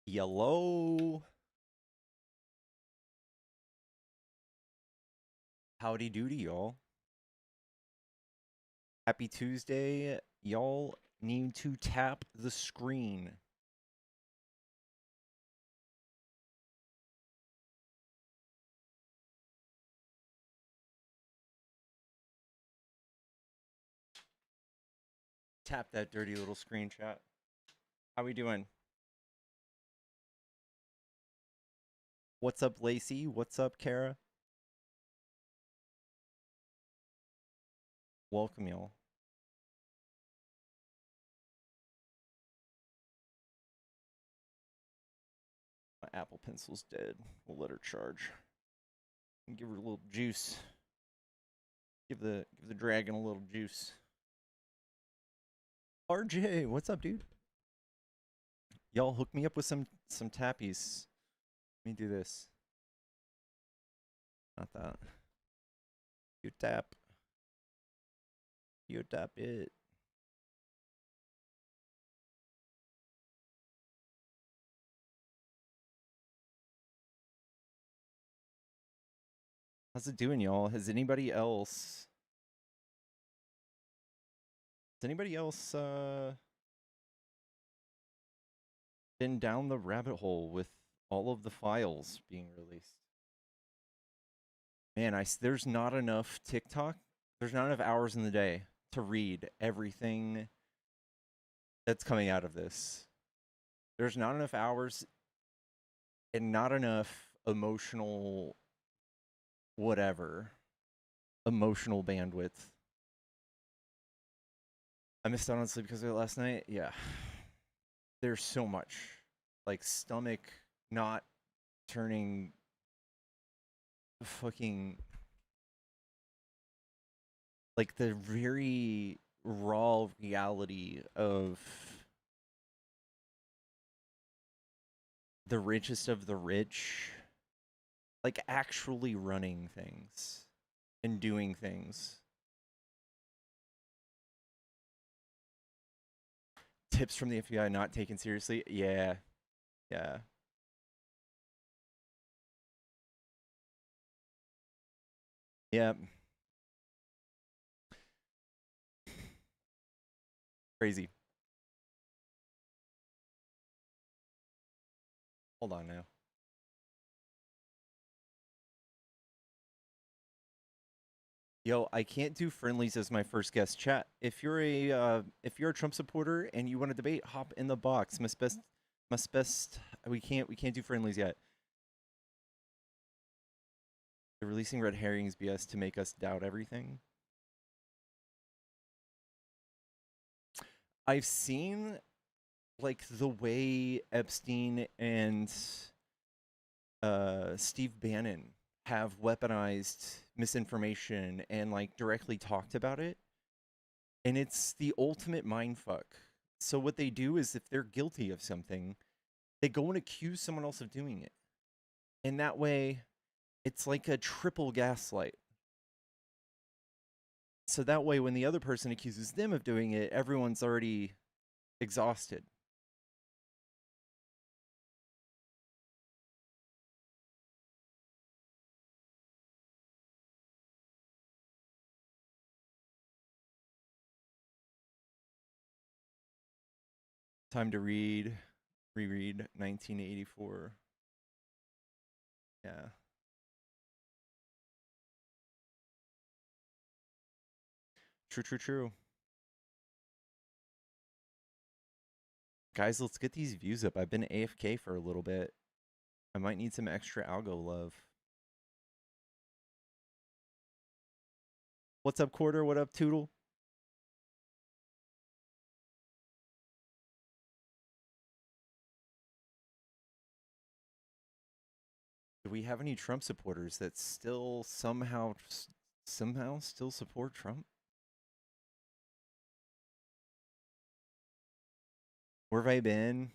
Yellow. Howdy doody, y'all. Happy Tuesday. Y'all need to tap the screen. Tap that dirty little screen chat. How we doing? What's up, Lacey? What's up, Kara? Welcome, y'all. My Apple Pencil's dead. We'll let her charge. Give her a little juice. Give the dragon a little juice. RJ, what's up, dude? Y'all hook me up with some tappies. Let me do this. Not that. You tap. You tap it. How's it doing, y'all? Has anybody else been down the rabbit hole with all of the files being released? Man, there's not enough TikTok. There's not enough hours in the day to read everything that's coming out of this. There's not enough hours and not enough emotional emotional bandwidth. I missed out on sleep because of it last night. Yeah. There's so much. Like, stomach not turning fucking, like, the very raw reality of the richest of the rich, like, actually running things and doing things. Tips from the FBI not taken seriously. Yeah. Yeah. Crazy. Hold on now. Yo, I can't do friendlies as my first guest chat. If you're a Trump supporter and you want to debate, hop in the box. Must best we can't do friendlies yet. They're releasing red herrings BS to make us doubt everything. I've seen, like, the way Epstein and Steve Bannon have weaponized misinformation and, like, directly talked about it. And it's the ultimate mindfuck. So what they do is, if they're guilty of something, they go and accuse someone else of doing it. And that way, it's like a triple gaslight. So that way, when the other person accuses them of doing it, everyone's already exhausted. Time to reread 1984. Yeah. True. Guys, let's get these views up. I've been AFK for a little bit. I might need some extra algo love. What's up, Quarter? What up, Toodle? Do we have any Trump supporters that still somehow still support Trump? Where have I been?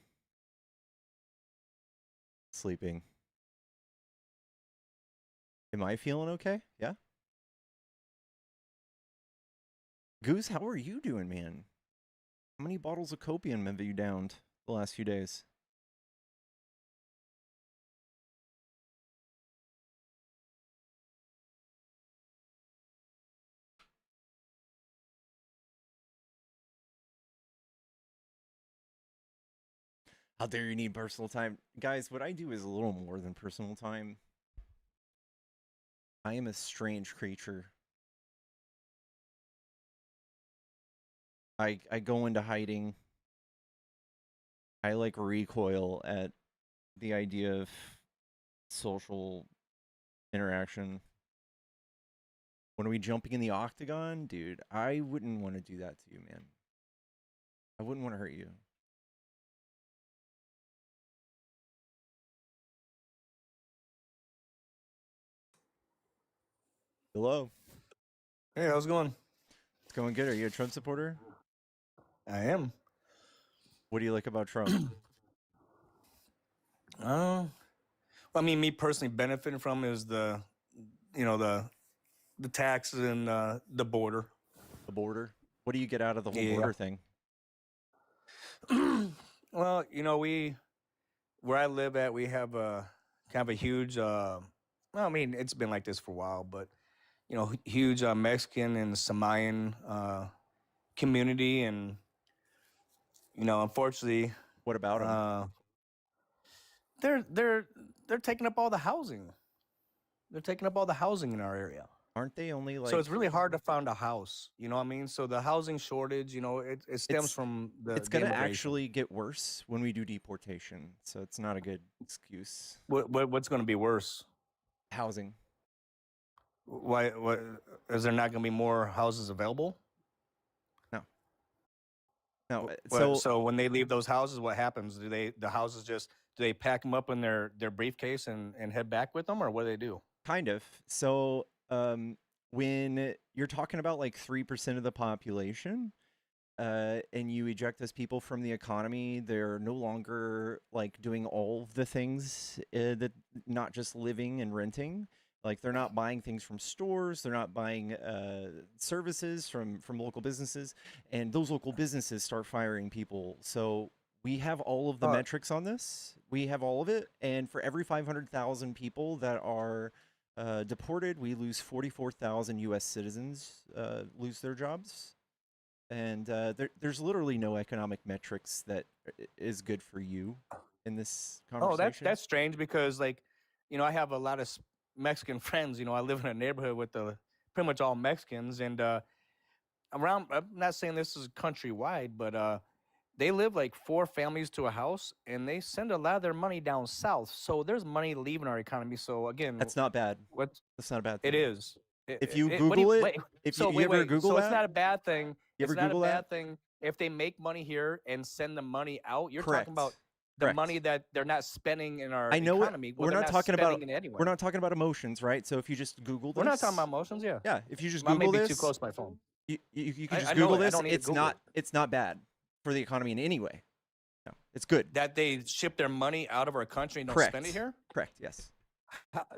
Sleeping. Am I feeling okay? Yeah. Goose, how are you doing, man? How many bottles of copium have you downed the last few days? Out there, you need personal time. Guys, what I do is a little more than personal time. I am a strange creature. I go into hiding. I like recoil at the idea of social interaction. When are we jumping in the octagon? Dude, I wouldn't want to do that to you, man. I wouldn't want to hurt you. Hello. Hey, how's it going? It's going good. Are you a Trump supporter? I am. What do you like about Trump? Well, I mean, me personally benefiting from is the taxes and the border. The border? What do you get out of the whole Yeah. border thing? Well, where I live at, we have a kind of a huge. Well, I mean, it's been like this for a while, but huge Mexican and Samayan community, and unfortunately, What about them? they're taking up all the housing. They're taking up all the housing in our area. Aren't they only like... So it's really hard to find a house, you know what I mean? So the housing shortage, it stems from the It's going to immigration. actually get worse when we do deportation, so it's not a good excuse. What's going to be worse? Housing. Why? What is there not going to be more houses available? No. So when they leave those houses, what happens? Do they pack them up in their briefcase and head back with them, or what do they do? Kind of. So when you're talking about like 3% of the population, and you eject those people from the economy, they're no longer like doing all of the things that not just living and renting. Like they're not buying things from stores, they're not buying services from local businesses, and those local businesses start firing people. So we have all of the metrics on this. We have all of it, and for every 500,000 people that are deported, we lose 44,000 U.S. citizens lose their jobs. And there's literally no economic metrics that is good for you in this conversation. Oh, that's strange because I have a lot of Mexican friends. I live in a neighborhood with pretty much all Mexicans, and around. I'm not saying this is countrywide, but they live like 4 families to a house, and they send a lot of their money down south. So there's money leaving our economy. So again, that's not bad. That's not a bad thing. It is. If you Google it, if you ever Google so that, it's not a bad thing. It's not a bad thing if they make money here and send the money out. You're Correct. talking about the money that they're not spending in our economy. We're not talking about we're not talking about emotions, right? So if you just Google this, we're not talking about emotions. Yeah. Yeah. If you just Google this, too close to my phone. You can just Google this. It's not bad for the economy in any way. No, it's good. That they ship their money out of our country and don't spend it here? Correct, yes.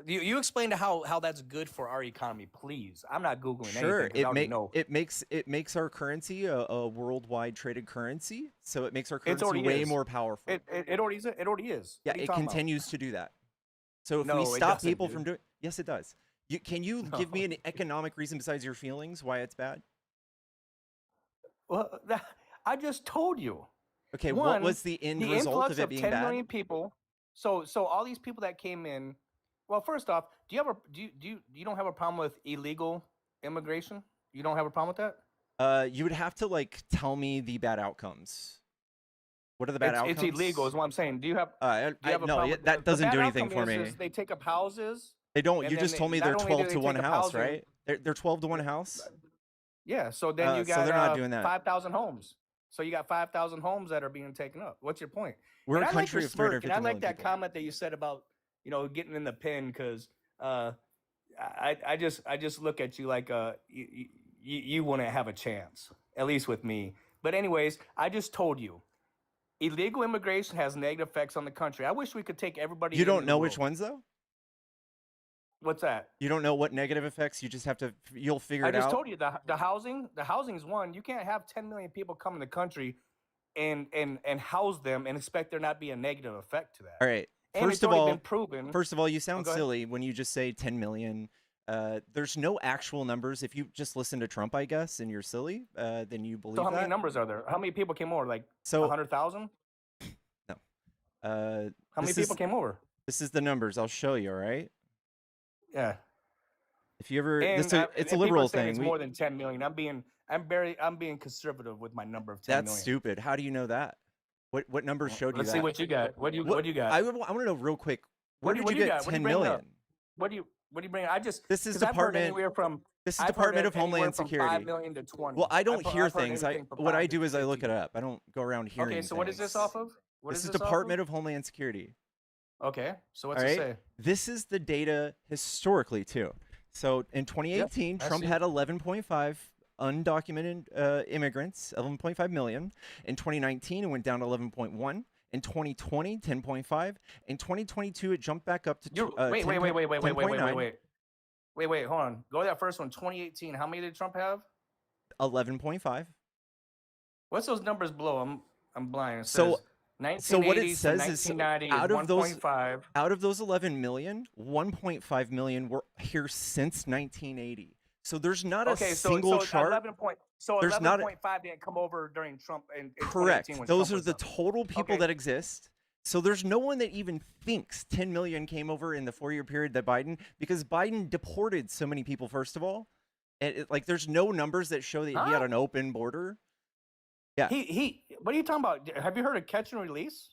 You explain to how that's good for our economy, please. I'm not Googling anything. Sure, it makes our currency a worldwide traded currency, so it makes our currency way more powerful. It already is. Yeah, it continues to do that. So if we stop people from doing... Yes, it does. Can you give me an economic reason besides your feelings why it's bad? Well, I just told you. Okay, what was the end result of it being bad? 10 million people. So all these people that came in. Well, first off, you don't have a problem with illegal immigration? You don't have a problem with that? You would have to tell me the bad outcomes. What are the bad outcomes? It's illegal, is what I'm saying. Do you have? No, that doesn't do anything for me. Is they take up houses. They don't. You just told me they're 12 to 1 house, right? They're 12 to 1 house. Yeah. So then you got so they're not doing that. 5,000 homes. So you got 5,000 homes that are being taken up. What's your point? We're a country of 350 million people. I like that comment that you said about getting in the pen, because I just look at you like you wouldn't have a chance, at least with me. But anyways, I just told you, illegal immigration has negative effects on the country. I wish we could take everybody. You don't know which ones though? What's that? You don't know what negative effects. You just have to. You'll figure it out. I just told you the housing. The housing is one. You can't have 10 million people come in the country and house them and expect there not be a negative effect to that. All right. And First of all, you sound silly when you just say 10 million. There's no actual numbers. If you just listen to Trump, I guess, and you're silly, then you believe that. So how many numbers are there? How many people came over? 100,000? No. How many This people is came over? this is the numbers. I'll show you. All right. Yeah. If you ever, And it's a people are liberal saying thing. it's more than 10 million. I'm being conservative with my number of 10 That's million. stupid. How do you know that? What numbers showed you Let's that? see what you got. What do you got? I want to know real quick. Where did what you do you get got? What are you 10 bringing million? up? What do you bring? I just This is because I've heard Department. anywhere from This is I've heard Department of anywhere Homeland from Security. 5 million to 20. Well, I don't hear I've heard things. anything from What 5 I to do is I look 50. it up. I don't go around hearing Okay, so what is this things. off of? What This is is this off Department of? of Homeland Security. Okay, so All what's it right. say? This is the data historically too. So in 2018, I Trump see. had 11.5 undocumented immigrants, 11.5 million. In 2019, it went down to 11.1. In 2020, 10.5. In 2022, it jumped back up to Wait, 10.9. Wait, hold on. Go to that first one. 2018. How many did Trump have? 11.5. What's those numbers below? I'm blind. It So says so what it 1980s to says is 1990 is out of those 1.5. out of those 11 million, 1.5 million were here since 1980. So there's not a Okay, single chart. 11.5 didn't come over during Trump in 2018 Correct. when Those Trump are was the up. total people Okay. that exist. So there's no one that even thinks 10 million came over in the 4-year period that Biden, because Biden deported so many people, first of all. And like there's no numbers that show that he had an open border. Yeah. What are you talking about? Have you heard of catch and release?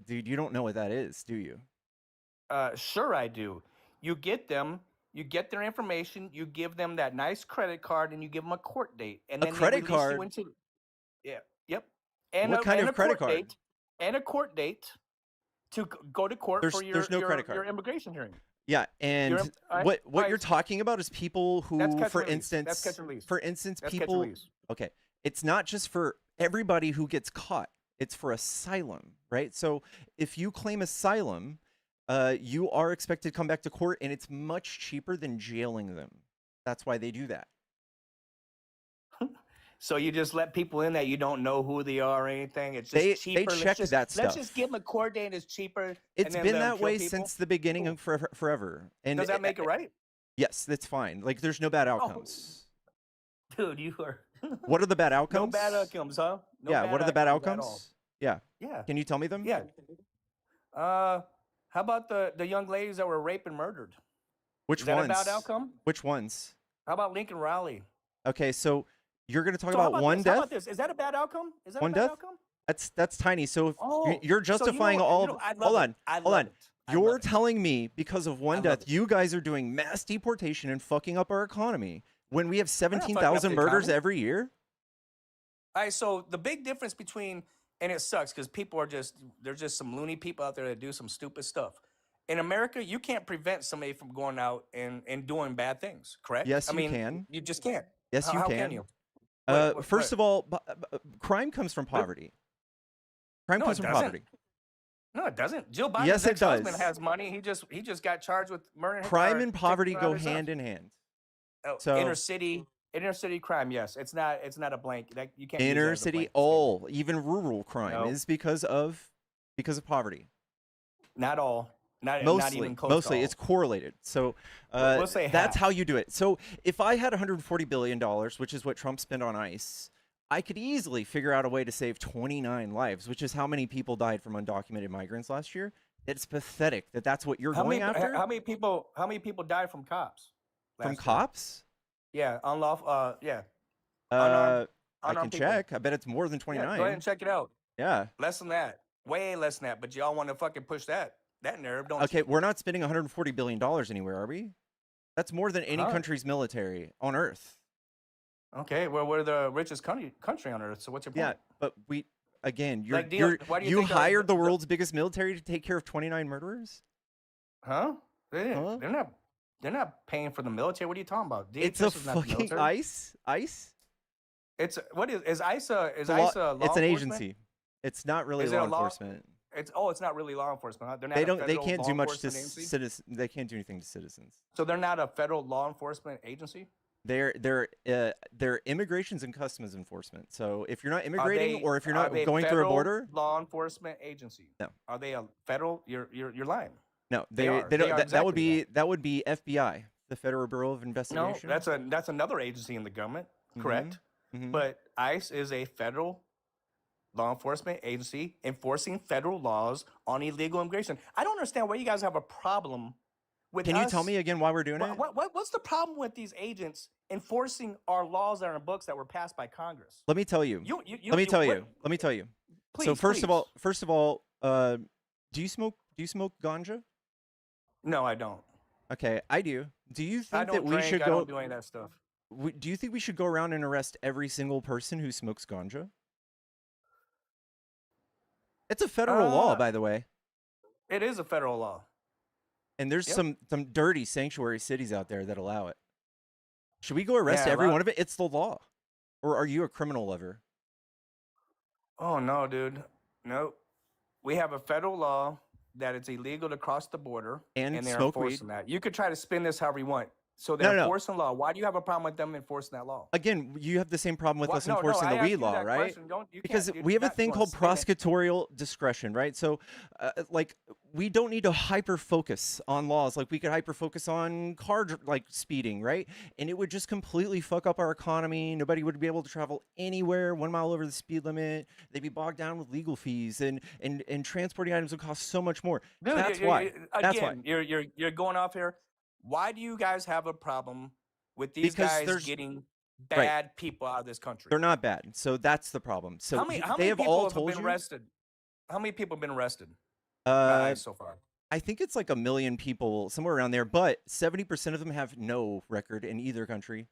Dude, you don't know what that is, do you? Sure I do. You get them, you get their information, you give them that nice credit card, and you give them a court date, and A then credit they release card? you into yep, and What kind and of a credit court card? date, and a court date to go to court for There's no credit card. your immigration hearing. Yeah, and what you're talking about is people who, for instance, people. Okay, it's not just for everybody who gets caught. It's for asylum, right? So if you claim asylum, you are expected to come back to court, and it's much cheaper than jailing them. That's why they do that. So you just let people in that you don't know who they are or anything. It's just cheaper. They check that stuff. Let's just give them a court date. And it's cheaper. It's been that way since the beginning of forever. And does that make it right? Yes, that's fine. Like there's no bad outcomes. Dude, you are. What are the bad outcomes? No bad outcomes, huh? No yeah. What are the bad outcomes? Yeah. Yeah. Can you tell me them? Yeah. How about the young ladies that were raped and murdered? Which ones? Is that a bad outcome? Which ones? How about Lincoln Riley? Okay, so you're going to talk about one death? How about this? Is that a bad outcome? Is that one a bad death? outcome? That's tiny. So if you're justifying all. Hold on. You're telling me because of one death, you guys are doing mass deportation and fucking up our economy when we have 17,000 murders every year? All right, so the big difference between, and it sucks because people are there's just some loony people out there that do some stupid stuff. In America, you can't prevent somebody from going out and doing bad things, correct? Yes, you can. You just can't. Yes, you How can. Can you? First of all, crime comes from poverty. Crime comes from poverty. No, it doesn't. Jill Biden's ex-husband has money. He just got charged with murder. Crime and poverty go hand in hand. So inner city crime, yes. It's not a blank. You can't. Inner city, even rural crime is because of poverty. Not all. Not even close mostly to all. It's correlated. So we'll say that's half. how you do it. So if I had $140 billion, which is what Trump spent on ICE, I could easily figure out a way to save 29 lives, which is how many people died from undocumented migrants last year. It's pathetic that that's what you're going after. How many people died from cops? From cops? Yeah, unlawful. Yeah. I can check. I bet it's more than 29. Yeah, go ahead and check it out. Yeah. Less than that. Way less than that. But y'all want to fucking push that narrative, don't you? Okay, we're not spending $140 billion anywhere, are we? That's more than any country's military on Earth. Okay, well, we're the richest country on Earth, so what's your point? Yeah, but you you hired the world's biggest military to take care of 29 murderers? Huh? They're not paying for the military. What are you talking about? DHS it's a fucking ICE? It's ICE ICE law it's an agency. It's not really law enforcement. It's not really law enforcement. Huh? They can't do much to citizens. They can't do anything to citizens. So they're not a federal law enforcement agency? They're immigrations and customs enforcement. So if you're not immigrating or if you're not going through a border, law enforcement agency. No. Are they a federal? You're lying. No, they don't. That would be FBI, the Federal Bureau of Investigation. No, that's another agency in the government, correct? Mm-hmm. But ICE is a federal law enforcement agency enforcing federal laws on illegal immigration. I don't understand why you guys have a problem with Can you tell us. me again why we're doing it? What's the problem with these agents enforcing our laws that are in books that were passed by Congress? Let me tell you. You what? Let me tell you. So Please, please. first of all, do you smoke ganja? No, I don't. Okay, I do. Do you I think that don't we drink. should I go? don't do any of that stuff. Do you think we should go around and arrest every single person who smokes ganja? It's a federal law, Uh, by the way. it is a federal law. And there's Yep. some dirty sanctuary cities out there that allow it. Should we go arrest Yeah, every one of it? It's the law. Or are you a criminal lover? Oh no, dude. Nope. We have a federal law that it's illegal to cross the border, And they're smoke weed? enforcing that. You could try to spin this however you want. So they're No. enforcing law. Why do you have a problem with them enforcing that law? Again, you have the same problem with What? us No, enforcing I the asked weed you law, that right? question. You Because can't, dude. we have a Not thing gonna called spin it. prosecutorial discretion, right? So, like, we don't need to hyper focus on laws. Like, we could hyper focus on like speeding, right? And it would just completely fuck up our economy. Nobody would be able to travel anywhere 1 mile over the speed limit. They'd be bogged down with legal fees, and transporting items would cost so much more. Dude, That's why. That's why. again, you're going off here. Why do you guys have a problem with these Because guys there's getting right. bad people out of this country? They're not bad. So that's the problem. So how they many have people all have told been you. arrested? How many people have been arrested Uh, by ICE so far? I think it's like 1 million people, somewhere around there, but 70% of them have no record in either country.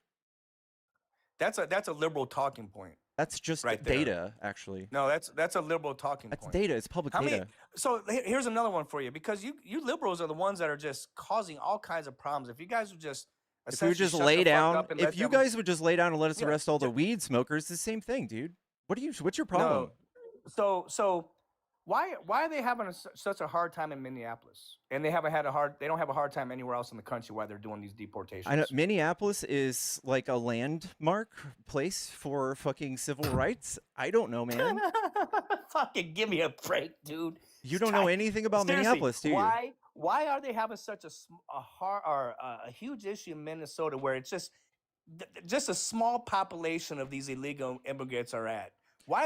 That's a liberal talking point. That's just Right there. data, actually. No, that's a liberal talking That's point. data. It's public data. So here's another one for you, because you liberals are the ones that are just causing all kinds of problems. If you guys would just If we would just shut lay the fuck down, up and if let you them- guys would just lay down and let us Yeah, arrest all the weed smokers, it's the same thing, dude. What's your problem? No. So why are they having such a hard time in Minneapolis? And they don't have a hard time anywhere else in the country while they're doing these deportations. I know Minneapolis is like a landmark place for fucking civil rights. I don't know, man. Fucking give me a break, dude. You don't know anything about Seriously, Minneapolis, do you? Why are they having such a huge issue in Minnesota where it's just a small population of these illegal immigrants are at? Why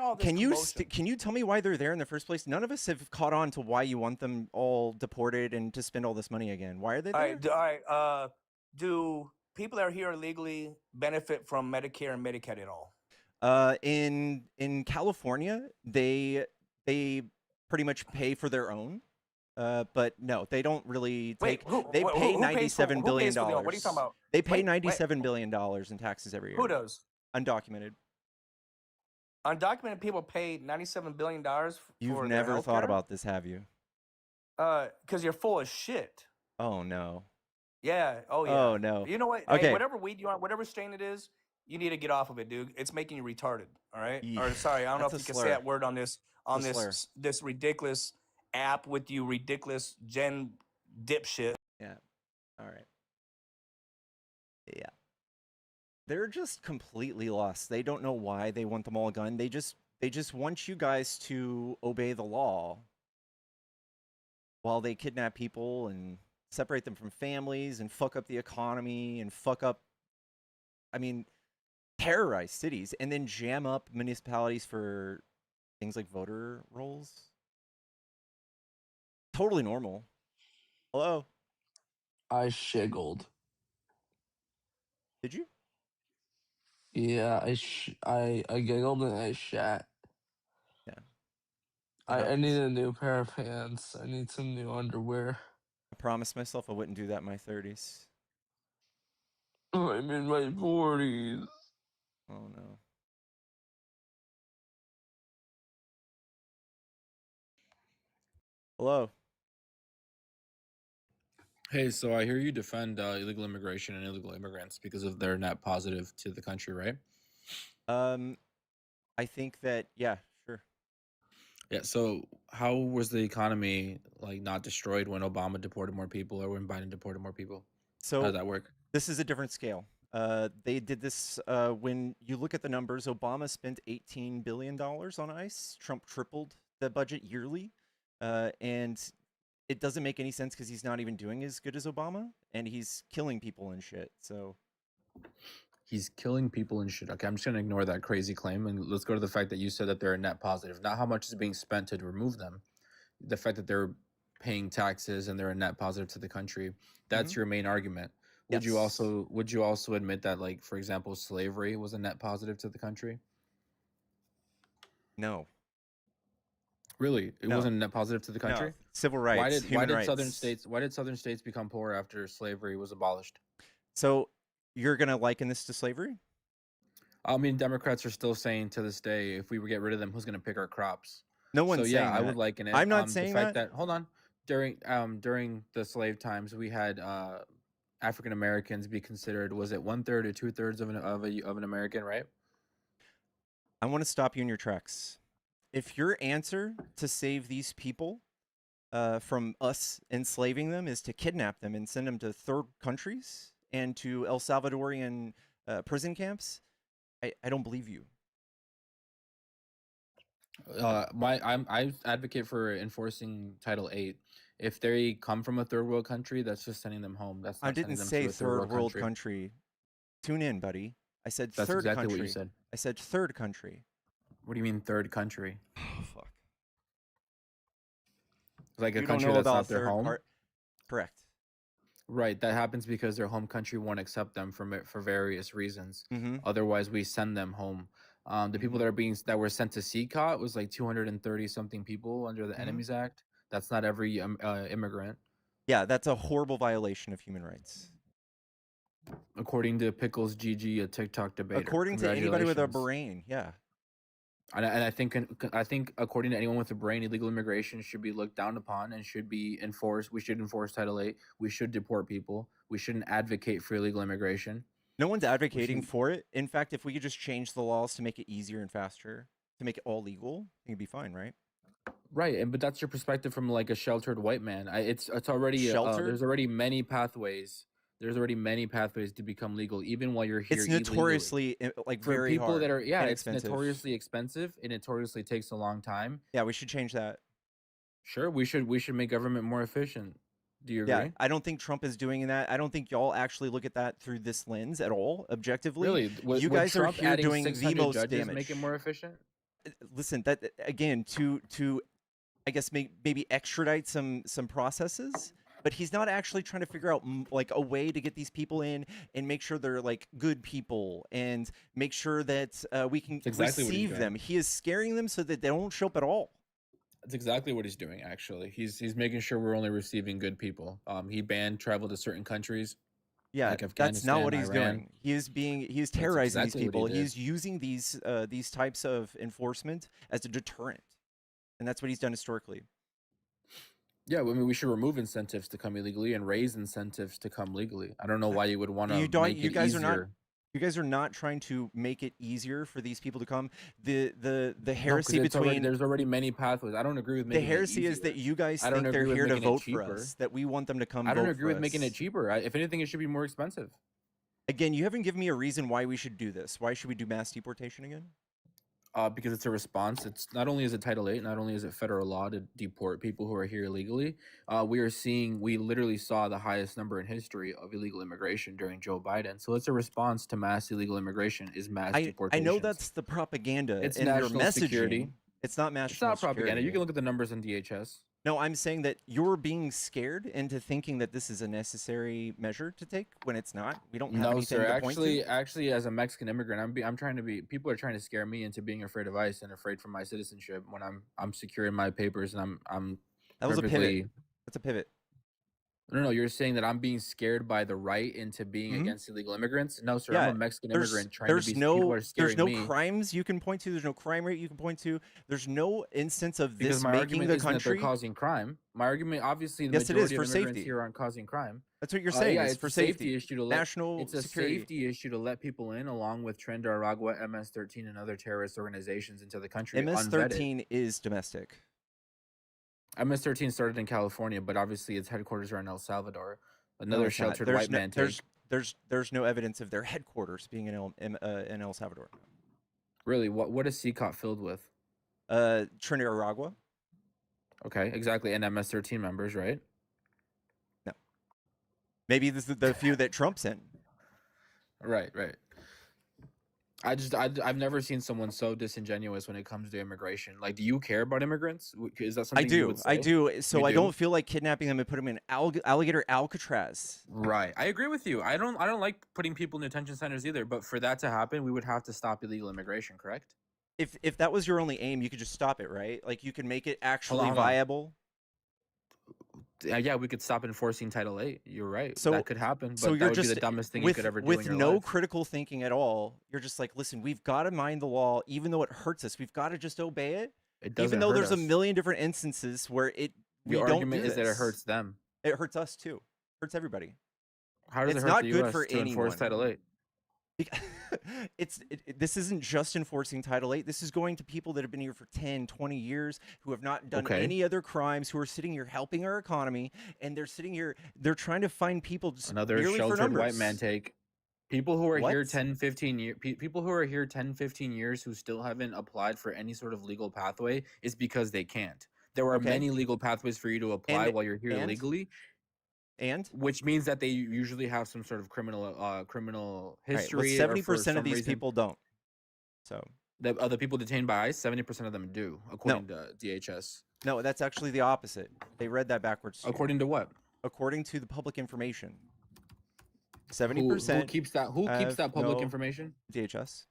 all this commotion? Can you tell me why they're there in the first place? None of us have caught on to why you want them all deported and to spend all this money again. Why are they there? All right. Do people that are here illegally benefit from Medicare and Medicaid at all? In California, they pretty much pay for their own. But no, they don't really take. They pay $97 billion. What are you talking about? They pay $97 billion in taxes every year. Who does? Undocumented. Undocumented people pay $97 billion for You've their never thought healthcare? about this, have you? Because you're full of shit. Oh no. Yeah. Oh yeah. Oh no. You know what? Okay. Hey, whatever weed you want, whatever strain it is, you need to get off of it, dude. It's making you retarded. All right. Or sorry, I don't know if you can say that word on this this ridiculous app with you ridiculous gen dipshit. Yeah. All right. Yeah. They're just completely lost. They don't know why they want them all gunned. They just want you guys to obey the law while they kidnap people and separate them from families and fuck up the economy and terrorize cities and then jam up municipalities for things like voter rolls. Totally normal. Hello? I shiggled. Did you? Yeah, I giggled and I shat. Yeah. I need a new pair of pants. I need some new underwear. I promised myself I wouldn't do that in my 30s. I'm in my 40s. Oh no. Hello. Hey, so I hear you defend illegal immigration and illegal immigrants because of their net positive to the country, right? I think that, yeah, sure. Yeah. So how was the economy like not destroyed when Obama deported more people or when Biden deported more people? So how does that work? This is a different scale. They did this when you look at the numbers. Obama spent $18 billion on ICE. Trump tripled the budget yearly, and it doesn't make any sense because he's not even doing as good as Obama, and he's killing people and shit. So he's killing people and shit. Okay, I'm just gonna ignore that crazy claim and let's go to the fact that you said that they're a net positive. Not how much is being spent to remove them. The fact that they're paying taxes and they're a net positive to the country. That's your main argument. Would you Yes. also admit that, like, for example, slavery was a net positive to the country? No. Really? It No. wasn't a net positive to the No. country? Civil rights, Why human did southern rights. states become poor after slavery was abolished? So you're gonna liken this to slavery? I mean, Democrats are still saying to this day, if we get rid of them, who's going to pick our crops? No So one's yeah, saying I would that. liken it. I'm not The saying fact that. that hold on, during the slave times, we had African Americans be considered, was it 1/3 or 2/3 of an American, right? I want to stop you in your tracks. If your answer to save these people from us enslaving them is to kidnap them and send them to third countries and to El Salvadorian prison camps, I don't believe you. I advocate for enforcing Title 8. If they come from a third world country, that's just sending them home. That's I not sending didn't them say to a third world country. Tune in, buddy. I said That's third exactly what you country. said. I said third country. What do you mean third country? Oh, fuck. Like a You don't country know that's about not their third home? part. Correct. Right, that happens because their home country won't accept them for various reasons. Mm-hmm. Otherwise, we send them home. The people that were sent to CCOT was like 230 something people under the Enemies Act. That's not every immigrant, Yeah, that's a horrible violation of human rights. according to Pickles GG, a TikTok debater. According to anybody with a Congratulations. brain, yeah. And I think according to anyone with a brain, illegal immigration should be looked down upon and should be enforced. We should enforce Title 8. We should deport people. We shouldn't advocate for illegal immigration. No one's advocating for it. In fact, if we could just change the laws to make it easier and faster, to make it all legal, I think it'd be fine, right? Right, but that's your perspective from like a sheltered white man. It's already Sheltered? there's already many pathways. There's already many pathways to become legal, even while you're here. It's illegally. notoriously like For very people hard that are and it's expensive. notoriously expensive. It notoriously takes a long time. Yeah, we should change that. Sure, we should make government more efficient. Do you agree? Yeah, I don't think Trump is doing that. I don't think y'all actually look at that through this lens at all, objectively. Really, you guys are here doing the most damage. Make it more efficient. Listen, that again to I guess maybe extradite some processes, but he's not actually trying to figure out like a way to get these people in and make sure they're like good people and make sure that we can receive them. He is scaring them so that they don't show up at all. That's exactly what he's doing. Actually, he's making sure we're only receiving good people. He banned travel to certain countries. Yeah, like that's not what he's Iran. doing. He's terrorizing exactly these people. what he did. He's using these types of enforcement as a deterrent, and that's what he's done historically. Yeah, I mean, we should remove incentives to come illegally and raise incentives to come legally. I don't know why you would want to make it easier. You guys are not trying to make it easier for these people to come. The heresy there's already many pathways. I don't agree with making the heresy it is that you guys I don't think they're agree with here to making it vote for cheaper. us. That we want them to come. I don't vote agree for with us. making it cheaper. If anything, it should be more expensive. Again, you haven't given me a reason why we should do this. Why should we do mass deportation again? Because it's a response. It's not only is it Title 8, not only is it federal law to deport people who are here illegally. We literally saw the highest number in history of illegal immigration during Joe Biden. So it's a response to mass illegal immigration is mass deportation. I know that's the propaganda. It's and national your messaging. Security. It's not national. It's not propaganda. Security. You can look at the numbers in DHS. No, I'm saying that you're being scared into thinking that this is a necessary measure to take when it's not. We don't have anything to point to. Actually, as a Mexican immigrant, I'm trying to be. People are trying to scare me into being afraid of ICE and afraid for my citizenship when I'm secure in my papers and I'm. That was a pivot. That's a pivot. No, you're saying that I'm being scared by the right into being against illegal immigrants? No, sir. I'm a Mexican immigrant trying to be. People are scaring me. There's no crimes you can point to. There's no crime rate you can point to. There's no instance of this making the country. That they're causing crime. My argument, obviously, the yes, majority it is for of immigrants safety. here aren't causing crime. That's what you're saying. Yeah, it's for safety. Issue to national It's a security. safety issue to let people in, along with Tren de Aragua, MS-13, and other terrorist organizations into the country. MS-13 is domestic. MS-13 started in California, but obviously its headquarters are in El Salvador. Another sheltered white man. There's no evidence of their headquarters being in El Salvador. Really, what is CCOT filled with? Tren de Aragua. Okay, exactly, and MS-13 members, right? No. Maybe this is the few that Trump sent. Right. I've never seen someone so disingenuous when it comes to immigration. Like, do you care about immigrants? Is that I something you would do. say? I do. You So I do? don't feel like kidnapping them and putting them in alligator Alcatraz. Right. I agree with you. I don't like putting people in detention centers either, but for that to happen, we would have to stop illegal immigration, correct? If that was your only aim, you could just stop it, right? Like you could make it actually hold on. viable. Yeah, we could stop enforcing Title VIII. You're right. So that could happen, but so that you're would be just the dumbest thing you could ever do in with your no life. critical thinking at all. You're just like, listen, we've got to mind the law, even though it hurts us. We've got to just obey it, It doesn't even though hurt there's us. a million different instances where we Your don't argument do is that it this. hurts them. It hurts us too. Hurts everybody. How does It's it hurt not the good US for to enforce anyone. Title VIII? This isn't just enforcing Title VIII. This is going to people that have been here for 10, 20 years, who have not done Okay. any other crimes, who are sitting here helping our economy, and they're sitting here, they're trying to find people just Another merely for sheltered white numbers. man take. People who are here What? 10, 15 years, people who are here 10, 15 years who still haven't applied for any sort of legal pathway is because they can't. There are Okay. many legal pathways for you to apply And- while you're here and? legally, And which means that they usually have some sort of criminal history. well, or for 70% some of these reason, people don't. So the people detained by ICE, 70% of them do, according to DHS. no, that's actually the opposite. They read that backwards. too. According to what? According to the public information, Who 70% keeps that? Who keeps have that public no information? DHS.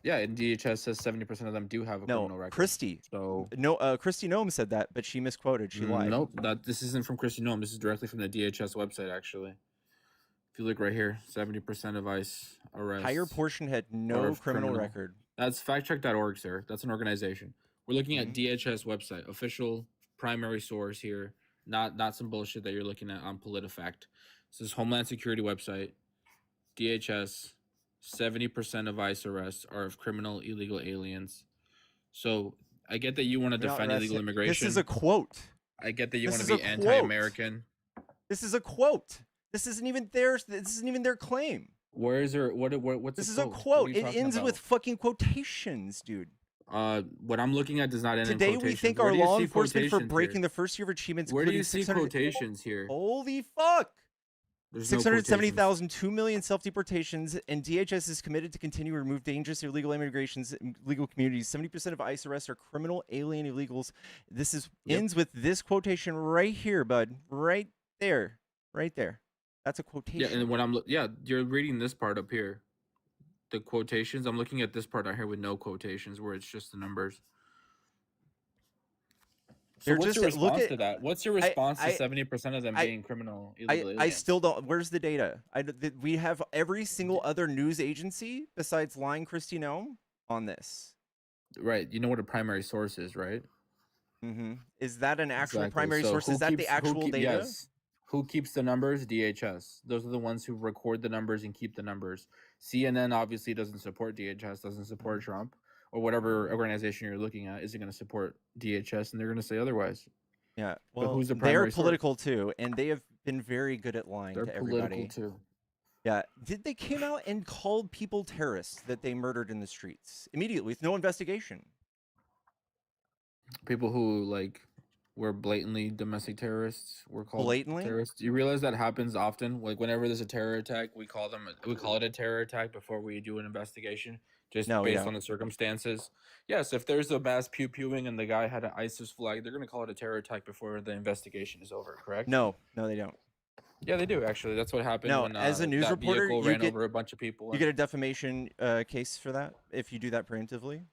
Yeah, and DHS says 70% of them do have a criminal No, record. Christy. So No, Christy Noem said that, but she misquoted. She lied. nope, this isn't from Christy Noem. This is directly from the DHS website, actually. If you look right here, 70% of ICE arrests. Higher portion had no of criminal criminal. record. That's factcheck.org, sir. That's an organization. We're looking at DHS website, official primary source here, not some bullshit that you're looking at on PolitiFact. This is Homeland Security website. DHS, 70% of ICE arrests are of criminal illegal aliens. So I get that you want to We're not defend illegal arresting- immigration. This is a quote. I get that you this want to is be a quote. anti-American. This is a quote. This isn't even theirs. This isn't even their claim. Where is there? What's This the is a quote? What are quote. you It talking ends about? with fucking quotations, dude. What I'm looking at does not end Today in we quotations. think Where our do you law see enforcement for quotations breaking here? the first year of achievements. Where do you including see 600 quotations here? Holy fuck! There's no 670,000, 2 million self-deportations, and DHS is committed to continue to remove dangerous illegal immigrations in legal communities. 70% of ICE arrests are criminal alien illegals. This is ends with this quotation right here, bud. Right there. Right there. That's a quotation. Yeah, and when you're reading this part up here. The quotations. I'm looking at this part out here with no quotations, where it's just the numbers. So They're what's your just- look response at- to that? What's your response to I- 70% of them I- being criminal illegal aliens? I still don't. Where's the data? We have every single other news agency besides Lying Christy Noem on this. Right. You know what a primary source is, right? Is that an actual Exactly. primary So source? who Is that the keeps- who actual keep- data? Yes. Who keeps the numbers? DHS. Those are the ones who record the numbers and keep the numbers. CNN obviously doesn't support DHS, doesn't support Trump, or whatever organization you're looking at isn't going to support DHS, and they're going to say otherwise. Yeah. But Well, who's the they're primary source? political too, and they have been very good at lying They're to political everybody. too. Yeah. They came out and called people terrorists that they murdered in the streets immediately with no investigation. People who were blatantly domestic terrorists were called Blatantly? terrorists. You realize that happens often. Like whenever there's a terror attack, we call it a terror attack before we do an investigation, just No, we based don't. on the circumstances. Yes, if there's a mass pew-pewing and the guy had an ISIS flag, they're gonna call it a terror attack before the investigation is over. Correct? No, they don't. Yeah, they do actually. That's what happened. No, when, as a news that reporter, vehicle you ran get- over a bunch of people. You get a defamation case for that if you do that preemptively.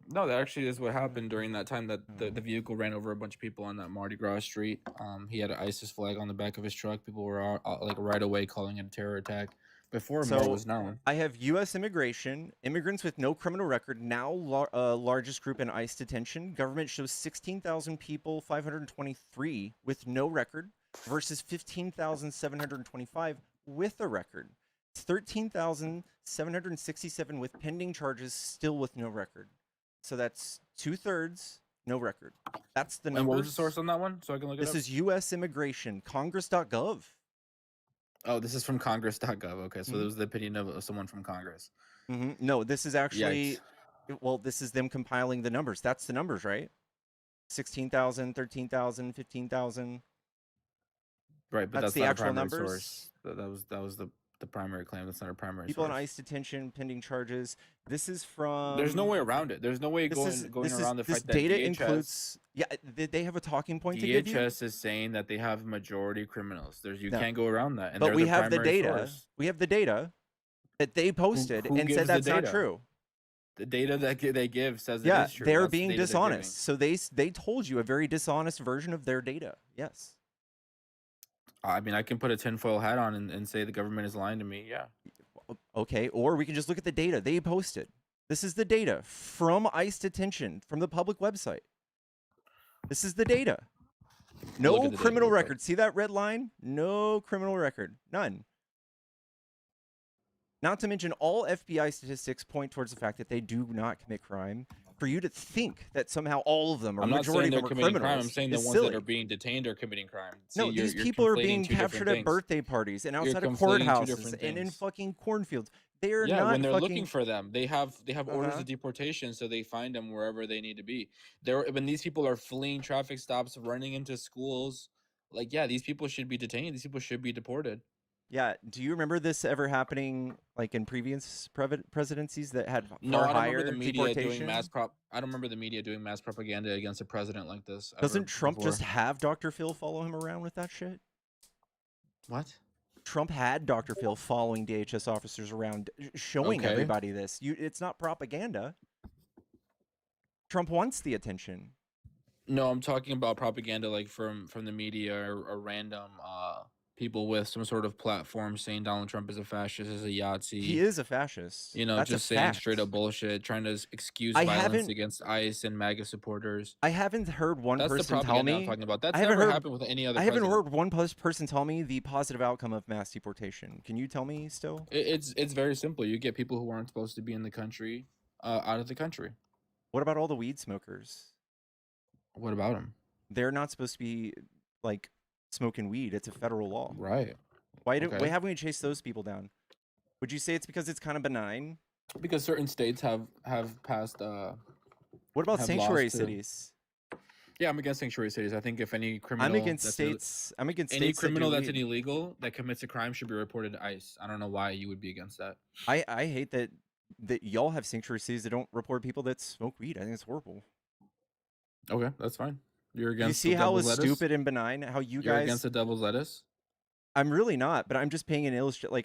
No, that actually is what happened during that time that the vehicle ran over a bunch of people on that Mardi Gras street. He had an ISIS flag on the back of his truck. People were right away calling it a terror attack before more was known. I have U.S. immigration, immigrants with no criminal record, now largest group in ICE detention. Government shows 16,000 people, 523 with no record versus 15,725 with a record. 13,767 with pending charges, still with no record. So that's 2/3 no record. That's the numbers. And what was the source on that one? So I can look it This up. is U.S. immigration, Congress.gov. Oh, this is from Congress.gov. Okay, so that was the opinion of someone from Congress. No, this is actually, Yikes. well, this is them compiling the numbers. That's the numbers, right? 16,000, 13,000, 15,000. Right, but That's that's the not actual a primary numbers? source. That was the the primary claim. That's not a primary People in source. ICE detention pending charges. This is from. There's no way around it. There's no way This is going this around the is this fact that data includes. Yeah, they have a talking point to give you. DHS is saying that they have majority criminals. You No. can't go around that. And But they're we the have the primary data. source. We have the data that they posted who and gives said the that's not data? true. The data that they give says it Yeah, is true. they're That's the being data they're dishonest. So they told you a very dishonest version of their data. Yes. giving. I mean, I can put a tinfoil hat on and say the government is lying to me. Yeah. Okay, or we can just look at the data they posted. This is the data from ICE detention from the public website. This is the data. Look No at the data criminal real quick. record. See that red line? No criminal record. None. Not to mention, all FBI statistics point towards the fact that they do not commit crime. For you to think that somehow all of them or I'm not majority saying they're of them are committing criminals, crime. I'm saying the is ones silly. that are being detained are committing crime. No, See, these you're people are conflating being two different captured at things. birthday parties and You're outside of conflating two courthouses different and in things. fucking cornfields. They are Yeah, not when they're fucking. looking for them, they have orders Uh-huh. of deportation, so they find them wherever they need to be. When these people are fleeing traffic stops, running into schools, like yeah, these people should be detained. These people should be deported. Yeah. Do you remember this ever happening like in previous presidencies that had far No, I don't higher remember the media deportation? doing I don't remember the media doing mass propaganda against a president like this. Doesn't ever Trump before. just have Dr. Phil follow him around with that shit? What? Trump had Dr. Phil following DHS officers around, showing Okay. everybody this. It's not propaganda. Trump wants the attention. No, I'm talking about propaganda like from the media or random people with some sort of platform saying Donald Trump is a fascist, is a Yahtzee. He is a fascist. You know, That's just a saying fact. straight up bullshit, trying to excuse I violence haven't- against ICE and MAGA supporters. I haven't heard one That's the person tell propaganda I'm me. talking about. That's I haven't never heard- happened with any other I haven't president. heard one person tell me the positive outcome of mass deportation. Can you tell me still? It's very simple. You get people who aren't supposed to be in the country out of the country. What about all the weed smokers? What about them? They're not supposed to be like smoking weed. It's a federal law. Right. Why Okay. haven't we chased those people down? Would you say it's because it's kind of benign? Because certain states have passed. What about Have sanctuary lost to- cities? Yeah, I'm against sanctuary cities. I think if any criminal, I'm against that's states. I'm against any states that do criminal that's weed. illegal that commits a crime should be reported to ICE. I don't know why you would be against that. I hate that y'all have sanctuary cities that don't report people that smoke weed. I think it's horrible. Okay, that's fine. You're Do you against. see the how devil's it's lettuce? stupid and benign? How you You're guys? against the devil's lettuce. I'm really not, but I'm just painting an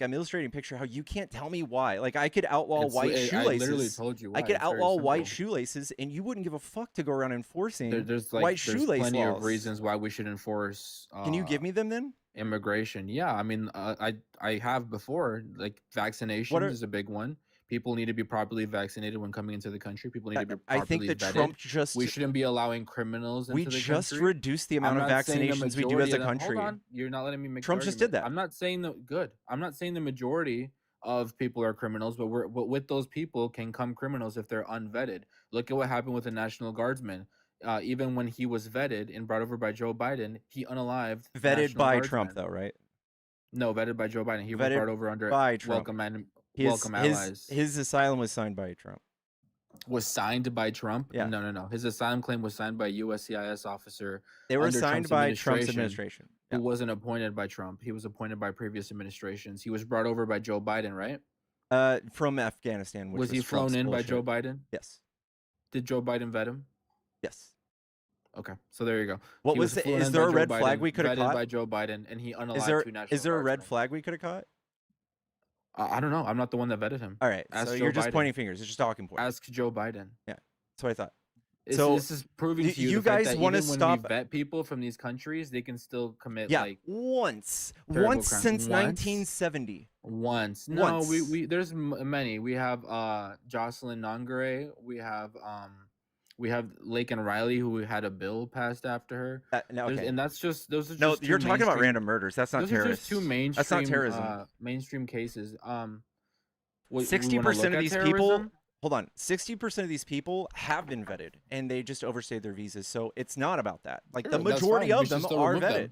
I'm illustrating a picture how you can't tell me why. Like I could outlaw white I shoelaces. literally told you. Why. I could It's very outlaw white simple. shoelaces, and you wouldn't give a fuck to go around enforcing There's white there's shoelace plenty laws. of reasons why we should enforce. Can you give me them then? immigration? Yeah, I mean, I have before. Like vaccination is a big one. People need to be properly vaccinated when coming into the country. People need to be I properly think that vetted. Trump just We shouldn't be allowing criminals into we the just country. reduced the amount I'm of not saying the vaccinations we do as majority a of them- country. Hold on, you're not letting me make. the Trump just did argument. that. I'm not saying that. Good. I'm not saying the majority of people are criminals, but with those people can come criminals if they're unvetted. Look at what happened with the National Guardsman. Even when he was vetted and brought over by Joe Biden, he unalived. Vetted National by Guardsmen. Trump, though, right? No, vetted by Joe Biden. He was Vetted brought over under by Trump. welcome allies. His asylum was signed by Trump. Was signed by Trump. Yeah. No. His asylum claim was signed by a USCIS officer They were under signed Trump's by Trump's administration. administration. who Yeah. wasn't appointed by Trump. He was appointed by previous administrations. He was brought over by Joe Biden, right? From Afghanistan. Which Was he flown Trump's in by bullshit. Joe Biden? Yes. Did Joe Biden vet him? Yes. Okay, so there you go. What He was it? flown Is in there by a Joe red flag Biden, we could have vetted caught? by Joe Biden, and he unalived Is there two National is there a red Guardsmen. flag we could have caught? I don't know. I'm not the one that vetted him. All right. Ask So Joe you're just Biden. pointing fingers. It's just talking points. Ask Joe Biden. That's what I thought. This, So, this is proving to you, you the fact guys that wanna even when stop- we vet people from these countries, they can still commit Yeah. like Once terrible crimes. since Once? 1970. once. No, Once. we there's many. We have Jocelyn Nongare. We have Lake and Riley, who had a bill passed after her. No, There's- okay. And that's just those are No, just two you're talking about mainstream- random murders. That's not those terrorists. are just two mainstream. That's not terrorism. Mainstream cases. 60% of these people. people. Hold on. 60% of these people have been vetted, and they just overstayed their visas. So it's not about that. Like the Sure, that's majority fine. We of should them still are remove vetted. them.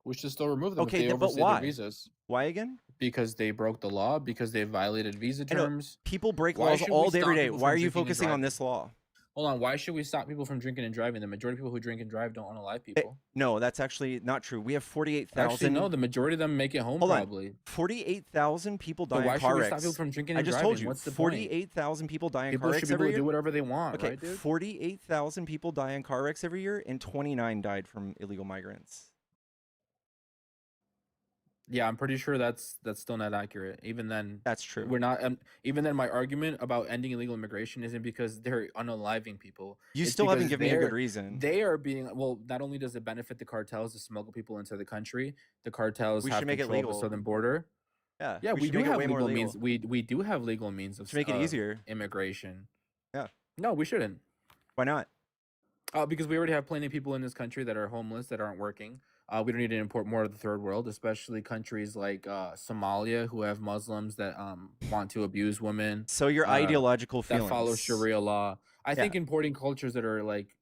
We should still remove them Okay, if they but overstayed why? their visas. Why again? Because they broke the law, because they violated visa I know. terms. People break Why laws should all we day, stop every day. people Why from are you drinking and focusing on driving? this law? Hold on. Why should we stop people from drinking and driving? The majority of people who drink and drive don't unalive people. No, that's actually not true. We have 48,000. Actually, no. The majority of them make it home Hold on. probably. 48,000 people So die why in should car we wrecks. stop people from drinking I and just driving? told you, What's the point? 48,000 people die in People car should wrecks be able every to do year. whatever they want, Okay, right, dude? 48,000 people die in car wrecks every year, and 29 died from illegal migrants. Yeah, I'm pretty sure that's still not accurate. Even then, That's true. we're not. Even then, my argument about ending illegal immigration isn't because they're unaliving people. You It's still haven't because given me a good reason. They are being well. Not only does it benefit the cartels to smuggle people into the country, the cartels We have should make it control of the legal. southern border. Yeah, we should do make it have way more legal means. We do have legal means of To make it easier. immigration. Yeah. No, we shouldn't. Why not? Because we already have plenty of people in this country that are homeless, that aren't working. We don't need to import more of the third world, especially countries like Somalia, who have Muslims that want to abuse women, So your ideological that feelings. follow Sharia law. I Yeah. think importing cultures that are like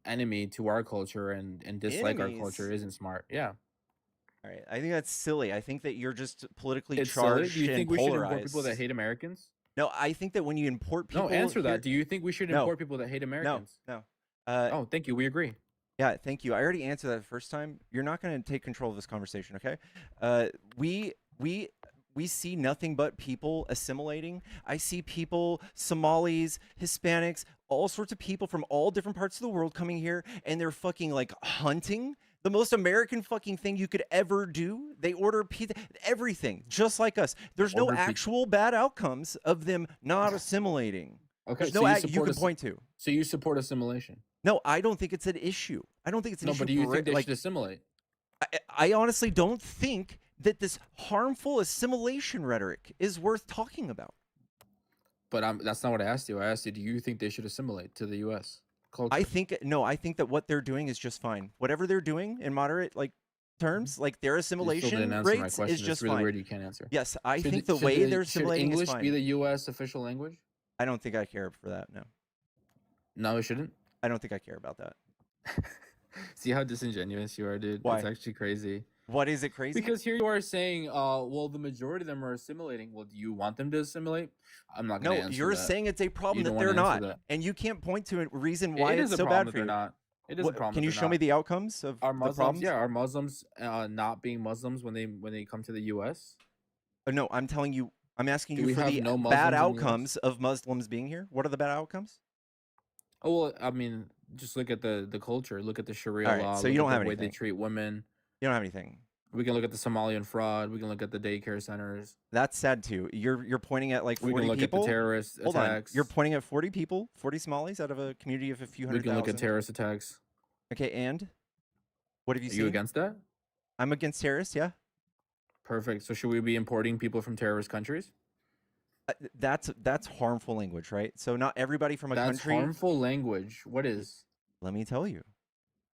enemy to our culture and dislike our Enemies? culture isn't smart. Yeah. All right, I think that's silly. I think that you're just politically It's silly. charged Do you and think we should polarized. import people that hate Americans? No, I think that when you import people, No, answer here- that. Do you think we should No. import people that hate Americans? No. Oh, thank you. We agree. Yeah, thank you. I already answered that the first time. You're not going to take control of this conversation, okay? We see nothing but people assimilating. I see people, Somalis, Hispanics, all sorts of people from all different parts of the world coming here, and they're fucking like hunting. The most American fucking thing you could ever do. They order pizza, everything, just like us. There's no Order pizza. actual bad outcomes of them not assimilating. Okay, There's so no you you support can us- point to. So you support assimilation? No, I don't think it's an issue. I don't think it's an No, issue. but do you for think they like, should assimilate? I honestly don't think that this harmful assimilation rhetoric is worth talking about. But that's not what I asked you. I asked you, do you think they should assimilate to the U.S. culture? I think that what they're doing is just fine. Whatever they're doing in moderate terms, like their You still didn't assimilation answer my rates question. is just it's really fine. weird you can't answer. Yes, I Should think the- the should way the- they're should assimilating English is fine. be the U.S. official language? I don't think I care for that. No, No, it shouldn't. I don't think I care about that. See how disingenuous you are, dude? Why? It's actually crazy. What is it crazy? Because here you are saying, well, the majority of them are assimilating. Well, do you want them to assimilate? I'm not no, going to answer you're that. saying it's a problem You that don't they're wanna answer not, that. and you can't point to a reason why It it's is a so problem bad that for they're you. not. It is What- a problem. Can you that they're show me not. the outcomes of Are the Muslims? problems? Yeah, are Muslims not being Muslims when they come to the U.S.? No, I'm telling you. I'm asking Do you we for have the no bad Muslims in the US? outcomes of Muslims being here. What are the bad outcomes? Oh well, I mean, just look at the culture. Look at the Sharia All right, law. so look you don't at have the way they anything. treat women. You don't have anything. We can look at the Somalian fraud. We can look at the daycare centers. That's sad too. You're pointing at like We 40 can look people. at the terrorist Hold attacks. on. You're pointing at 40 people, 40 Somalis out of a community of a few We hundred can look at thousand. terrorist attacks. Okay, and what have you Are seen? you against that? I'm against terrorists. Yeah, Perfect. So should we be importing people from terrorist countries? That's harmful language, right? So not everybody from a That's country. harmful language. What is? Let me tell you,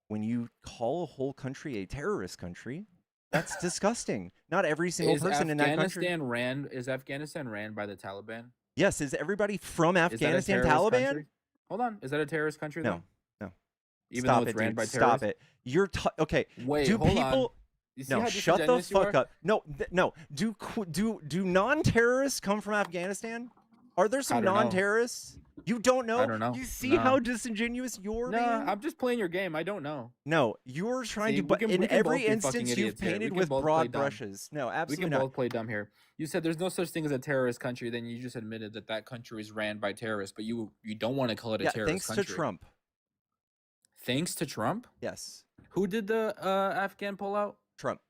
when you call a whole country a terrorist country, that's disgusting. Not every single Is person in that country. Is Afghanistan ran by the Taliban? Yes, is everybody from Is that a Afghanistan terrorist Taliban? country? Hold on. Is that a terrorist country? No, though? no. Even Stop though it's it, ran dude. by Stop terrorists. it. Okay. Wait, Do hold people? on. You see No, how shut the disingenuous you fuck are? up. No. Do non-terrorists come from Afghanistan? Are there some don't know. non-terrorists? You don't know? I don't know. You see No. how disingenuous you're No, being? I'm just playing your game. I don't know. No, you're trying See, to. we But can- in we can both every be fucking instance, you've idiots here. We painted can with both play broad dumb. brushes. No, We absolutely can not. both play dumb here. You said there's no such thing as a terrorist country, then you just admitted that that country is ran by terrorists, but you don't want to call it a Yeah, terrorist thanks country. to Trump. Thanks to Trump? Yes, Who did the Afghan pullout? Trump.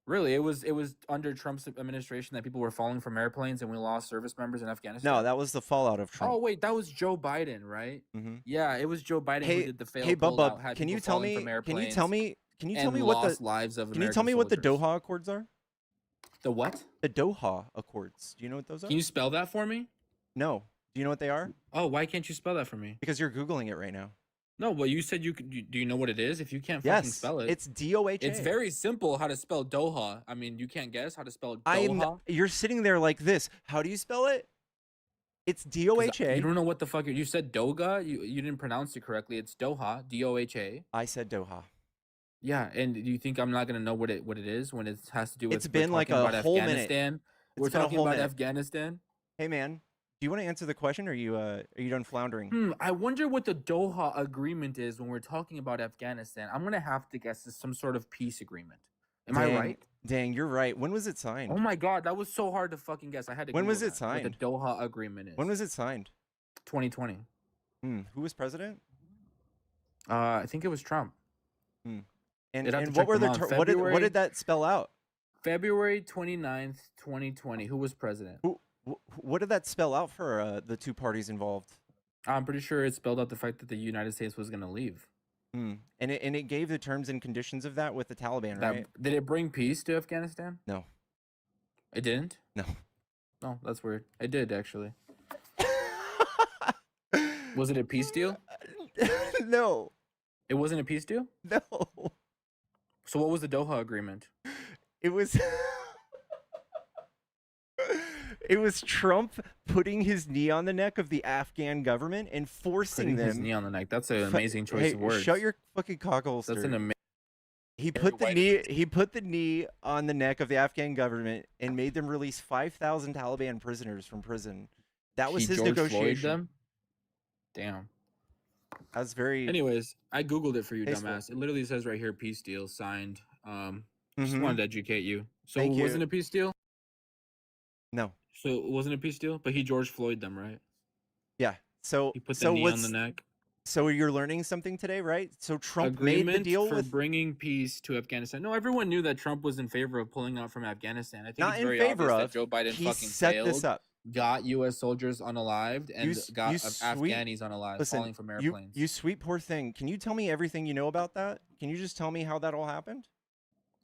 Really, it was under Trump's administration that people were falling from airplanes and we lost service members in Afghanistan. No, that was the fallout of Trump. Oh wait, that was Joe Biden, right? hmm Yeah, it was Joe Biden who Hey, did the failed hey, pullout. Bub, had can you people tell falling me? from Can you airplanes tell me? Can you tell and me what lost the? lives of Can you tell me American what the soldiers. Doha Accords are? The what? The Doha Accords. Do you know what those are? Can you spell that for me? No. Do you know what they are? Oh, why can't you spell that for me? Because you're googling it right now. No, well, you said you could. Do you know what it is? If you can't fucking Yes, spell it, it's DOHA. it's very simple how to spell Doha. I mean, you can't guess how to spell I'm. Doha. You're sitting there like this. How do you spell it? It's 'Cause DOHA. You don't know what the fuck you said. Doga. You didn't pronounce it correctly. It's Doha. DOHA. I said Doha. Yeah, and do you think I'm not gonna know what it is when it has to do with? It's we're been like talking a about whole minute. Afghanistan. It's We're been a talking whole about minute. Afghanistan. Hey man, you want to answer the question, or are you done floundering? I wonder what the Doha Agreement is when we're talking about Afghanistan. I'm gonna have to guess it's some sort of peace agreement. Am I right? Dang, you're right. When was it signed? Oh my god, that was so hard to fucking guess. I had to. When was Google it that, signed? What the Doha Agreement is. When was it signed? 2020. Who was president? I think it was Trump. And what were what did that spell out? February 29th, 2020. Who was president? What did that spell out for the two parties involved? I'm pretty sure it spelled out the fact that the United States was going to leave. And it gave the terms and conditions of that with the Taliban, right? Did it bring peace to Afghanistan? No. It didn't? No. No, that's weird. It did, actually. Was it a peace deal? No. It wasn't a peace deal? No. So what was the Doha Agreement? It was it was Trump putting his knee on the neck of the Afghan government and forcing them. His knee on the neck. That's an amazing choice of words. Shut your fucking cockholster. That's an amazing. He put the knee on the neck of the Afghan government and made them release 5,000 Taliban prisoners from prison. That was his negotiation. Them? Damn. That's very. Anyways, I googled it for you, tasteful. dumbass. It literally says right here, peace deal signed. Just Mhm. wanted to educate you. So Thank it you. wasn't a peace deal? No. So it wasn't a peace deal, but he George Floyd them, right? Yeah. So He put the knee on the neck. So you're learning something today, right? So Trump Agreement made the deal for with bringing peace to Afghanistan. No, everyone knew that Trump was in favor of pulling out from Afghanistan. I think not it's in very favor obvious of. that Joe Biden He fucking set failed, this up. got U.S. soldiers unalived, and got sweet- Afghanis unalived, Listen, falling from airplanes. you sweet poor thing. Can you tell me everything you know about that? Can you just tell me how that all happened?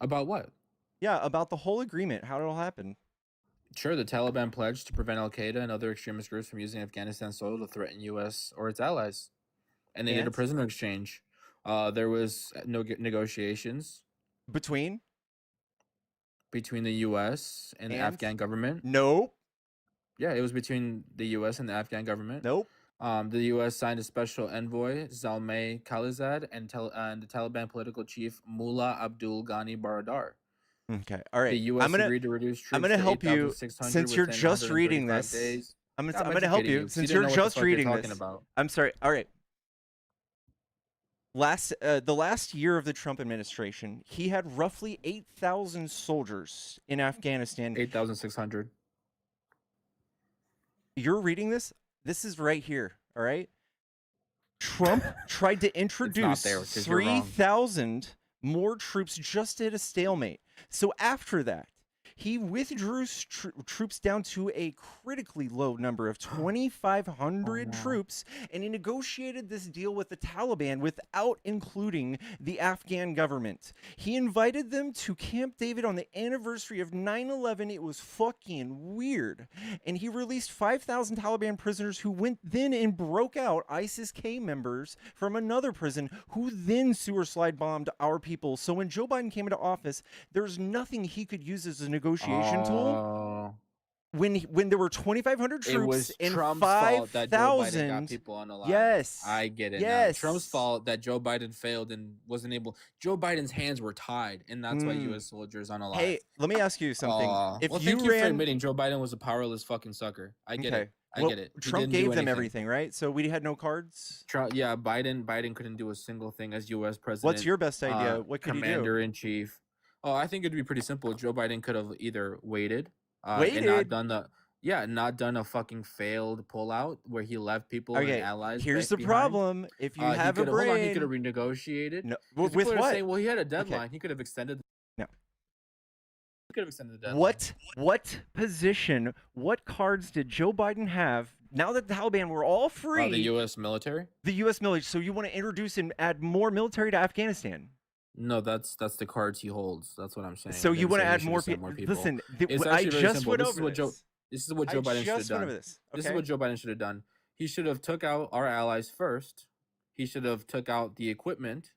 About what? Yeah, about the whole agreement, how it all happened. Sure, the Taliban pledged to prevent Al Qaeda and other extremist groups from using Afghanistan soil to threaten U.S. or its allies, and they did a prisoner exchange. There was negotiations Between the U.S. and the Afghan government. Nope. Yeah, it was between the U.S. and the Afghan government. Nope. The U.S. signed a special envoy, Zalmay Khalilzad, and the Taliban political chief, Mullah Abdul Ghani Baradar. Okay. All right. The U.S. agreed to reduce troops. I'm gonna to help you 8,600 since you're within just reading 135 this. days. I'm I'm gonna help educating you you. since You you're don't know what the just fuck you're reading talking this. about. I'm sorry. All right. The last year of the Trump administration, he had roughly 8,000 soldiers in Afghanistan. 8,600. You're reading this? This is right here, all right? Trump tried to introduce there, 'cause you're wrong. 3,000 more troops just at a stalemate. So after that, he withdrew troops down to a critically low number of 2,500 troops, and he negotiated this deal with the Taliban without including the Afghan government. He invited them to Camp David on the anniversary of 9/11. It was fucking weird. And he released 5,000 Taliban prisoners who went then and broke out ISIS-K members from another prison who then sewer slide bombed our people. So when Joe Biden came into office, there's nothing he could use as a negotiation tool. When there were 2,500 troops It was and Trump's fault that Joe Biden 5,000. got people unalive. Yes. I get it. Yes. Now. Trump's fault that Joe Biden failed and wasn't able. Joe Biden's hands were tied, and that's why U.S. soldiers unalive. Hey, let me ask you something. If well, you thank you for ran, admitting Joe Biden was a powerless fucking sucker. I get it. I well, get it. He Trump didn't do gave them anything. everything, right? So we had no cards. Trump, yeah, Biden couldn't do a single thing as U.S. president. What's your best idea? What could Commander in chief? Oh, I think it'd be pretty simple. Joe Biden could have either waited, and Waited? not done a fucking failed pullout where he left people Okay, and allies. here's the behind. problem. If you have a Hold on, he brain, could have renegotiated. no, 'Cause with people are what? saying, well, he had a deadline. He could have extended. No. He could have extended the deadline. What position? What cards did Joe Biden have? Now that the Taliban were all free, The U.S. military? the U.S. military. So you want to introduce and add more military to Afghanistan? No, that's the cards he holds. That's what I'm saying. So I you didn't want to say he add should more, have sent more people. Listen, It's I actually very just simple. went This over is what Joe. this. This is what Joe Biden should have just went done. over this. This Okay? is what Joe Biden should have done. He should have took out our allies first. He should have took out the equipment,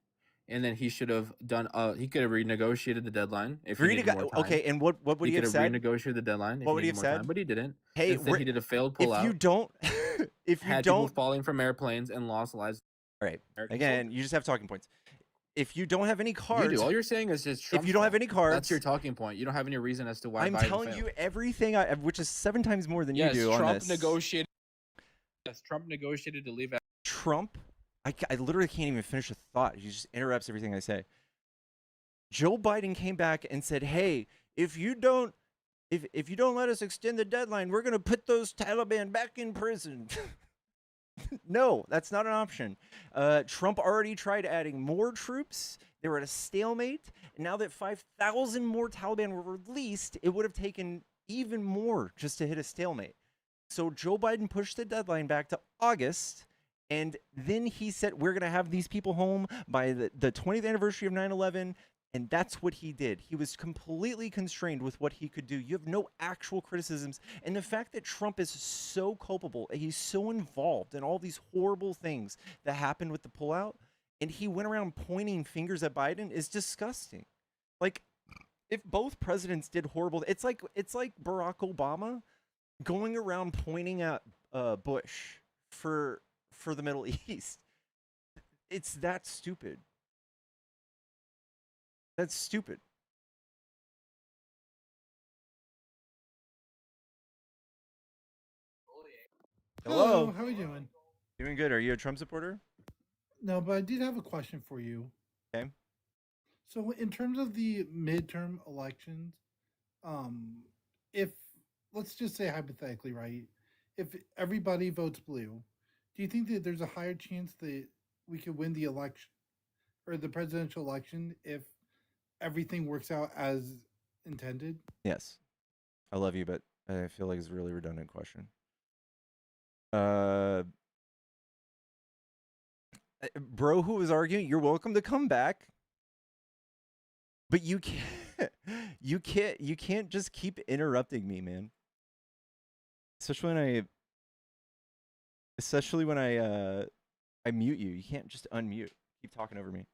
and then he should have done. He could have renegotiated the deadline if he needed more time. Okay, and what would He he could have have said? renegotiated the deadline. What would he have more said? time, but he didn't. Hey, Instead, he did a failed pullout. if you don't, if you had people don't, falling from airplanes and lost lives. all right. American Again, soldiers. you just have talking points. If you don't have any cards, You do. All you're saying is just Trump's if you don't have fault. any cards, That's your talking point. You don't have any reason as to why I'm Biden telling failed. you everything, which is 7 times more than Yes, you do on Trump this. negotiated Yes, Trump negotiated to leave. Trump, I literally can't even finish a thought. He just interrupts everything I say. Joe Biden came back and said, "Hey, if you don't let us extend the deadline, we're going to put those Taliban back in prison." No, that's not an option. Trump already tried adding more troops. They were at a stalemate. And now that 5,000 more Taliban were released, it would have taken even more just to hit a stalemate. So Joe Biden pushed the deadline back to August. And then he said, we're going to have these people home by the 20th anniversary of 9/11. And that's what he did. He was completely constrained with what he could do. You have no actual criticisms. And the fact that Trump is so culpable, he's so involved in all these horrible things that happened with the pullout, and he went around pointing fingers at Biden is disgusting. Like, if both presidents did horrible, it's like Barack Obama going around pointing at Bush for the Middle East. It's that stupid. That's stupid. Hello. How are you doing? Doing good. Are you a Trump supporter? No, but I did have a question for you. Okay. So, in terms of the midterm elections, if let's just say hypothetically, right, if everybody votes blue, do you think that there's a higher chance that we could win the election or the presidential election if everything works out as intended? Yes. I love you, but I feel like it's a really redundant question. Bro who was arguing, you're welcome to come back. But you can't you can't just keep interrupting me, man. Especially when I mute you. You can't just unmute. Keep talking over me.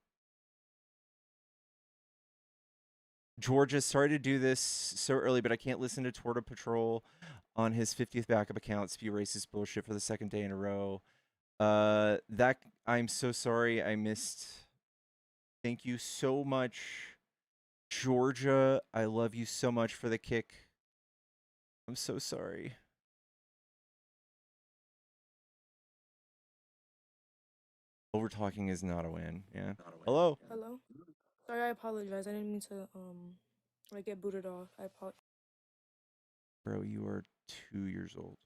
Georgia, sorry to do this so early, but I can't listen to Torta Patrol on his 50th backup account spew racist bullshit for the second day in a row. That I'm so sorry I missed. Thank you so much, Georgia. I love you so much for the kick. I'm so sorry. Over talking is not a win. Yeah. Hello. Hello. Sorry, I apologize. I didn't mean to like get booted off. I apologize. Bro, you are 2 years old.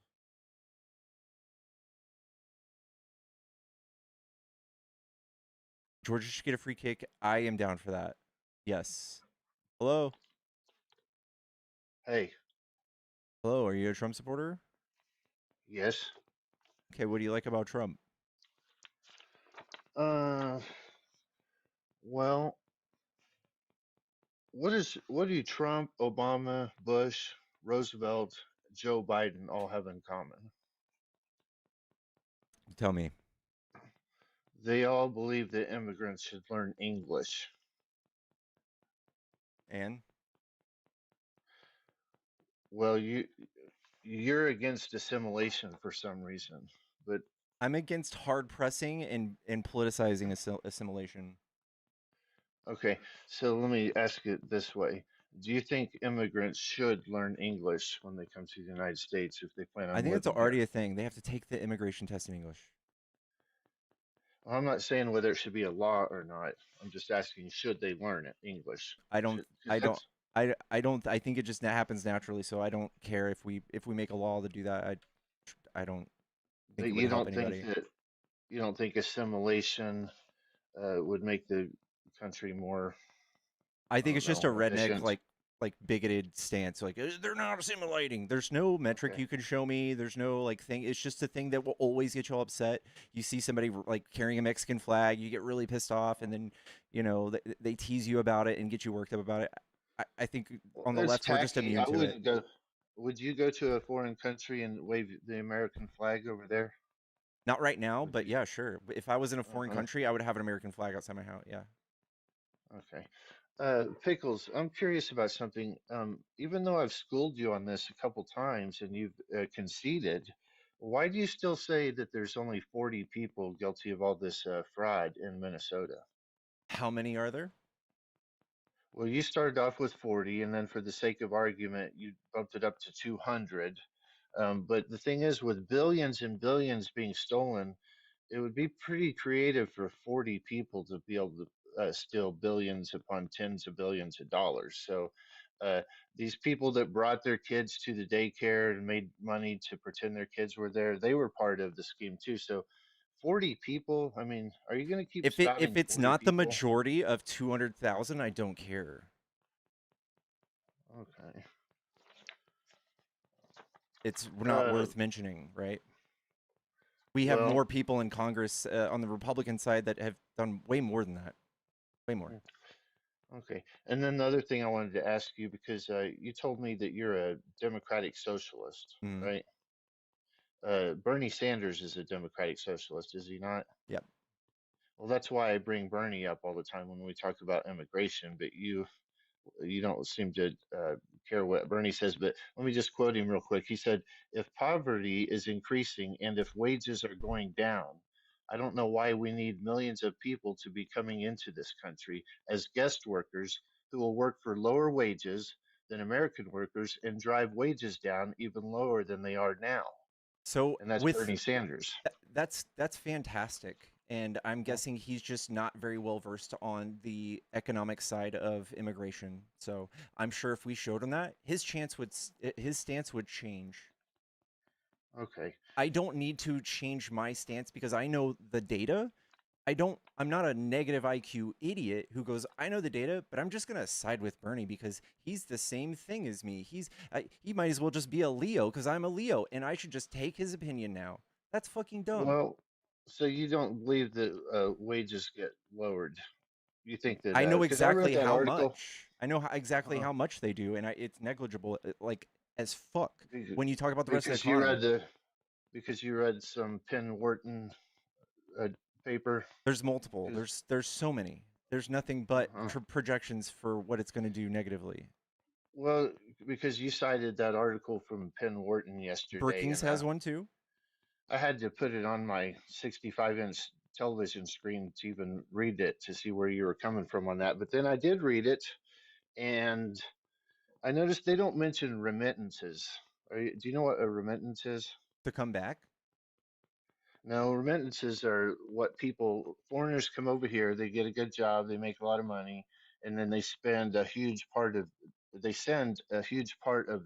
Georgia should get a free kick. I am down for that. Yes. Hello. Hey, Hello. Are you a Trump supporter? yes. Okay. What do you like about Trump? Well, what do Trump, Obama, Bush, Roosevelt, Joe Biden all have in common? Tell me. They all believe that immigrants should learn English. And Well, you're against assimilation for some reason, but I'm against hard pressing and politicizing assimilation. okay. So let me ask it this way: do you think immigrants should learn English when they come to the United States if they plan I on think it's living already here? a thing. They have to take the immigration test in English. I'm not saying whether it should be a law or not. I'm just asking, should they learn it, English? I don't. Because that's I don't. I think it just happens naturally. So I don't care if we make a law to do that. I don't think but it would help anybody. you don't think assimilation would make the country more, I I think don't it's just a know, redneck efficient? like bigoted stance. Like they're not assimilating. There's no metric Okay. you can show me. There's no like thing. It's just a thing that will always get you all upset. You see somebody like carrying a Mexican flag, you get really pissed off, and then they tease you about it and get you worked up about it. I think Well, on the that's left we're just tacky. immune I to it. wouldn't go. Would you go to a foreign country and wave the American flag over there? Not right now, Would but you? yeah, sure. If I was in a foreign Uh-huh. country, I would have an American flag outside my house. Yeah. Okay. Pickles, I'm curious about something. Even though I've schooled you on this a couple times and you've conceded, why do you still say that there's only 40 people guilty of all this fraud in Minnesota? How many are there? Well, you started off with 40, and then for the sake of argument, you bumped it up to 200. But the thing is, with billions and billions being stolen, it would be pretty creative for 40 people to be able to steal billions upon tens of billions of dollars. So uh, these people that brought their kids to the daycare and made money to pretend their kids were there, they were part of the scheme too. So 40 people, I mean, are you going to keep If spouting it's 40 not the people? majority of 200,000, I don't care. Okay. It's not Uh, worth mentioning, right? We have well, more people in Congress on the Republican side that have done way more than that. Way more. okay. And then the other thing I wanted to ask you, because you told me that you're a democratic socialist, Mm. right? Bernie Sanders is a democratic socialist, is he not? Yep. Well, that's why I bring Bernie up all the time when we talk about immigration, but you don't seem to care what Bernie says. But let me just quote him real quick. He said, "If poverty is increasing and if wages are going down, I don't know why we need millions of people to be coming into this country as guest workers who will work for lower wages than American workers and drive wages down even lower than they are now." So And that's with Bernie Sanders. that's fantastic, and I'm guessing he's just not very well versed on the economic side of immigration. So I'm sure if we showed him that, his stance would change. Okay. I don't need to change my stance because I know the data. I'm not a negative IQ idiot who goes, I know the data, but I'm just going to side with Bernie because he's the same thing as me. He might as well just be a Leo because I'm a Leo and I should just take his opinion now. That's fucking dumb. Well, so you don't believe that wages get lowered? You think that I know because I read exactly that how article. much. I know exactly uh how much they do, and it's negligible, like as fuck. Because, When you talk about the rest of the because you read economy, some Penn Wharton uh, paper. there's multiple. Because There's so many. There's nothing but uh projections for what it's going to do negatively. well, because you cited that article from Penn Wharton yesterday, Brookings and has one too. I had to put it on my 65-inch television screen to even read it to see where you were coming from on that. But then I did read it, and I noticed they don't mention remittances. Do you know what a remittance is? To come back. No, remittances are what foreigners come over here, they get a good job, they make a lot of money, and then they send a huge part of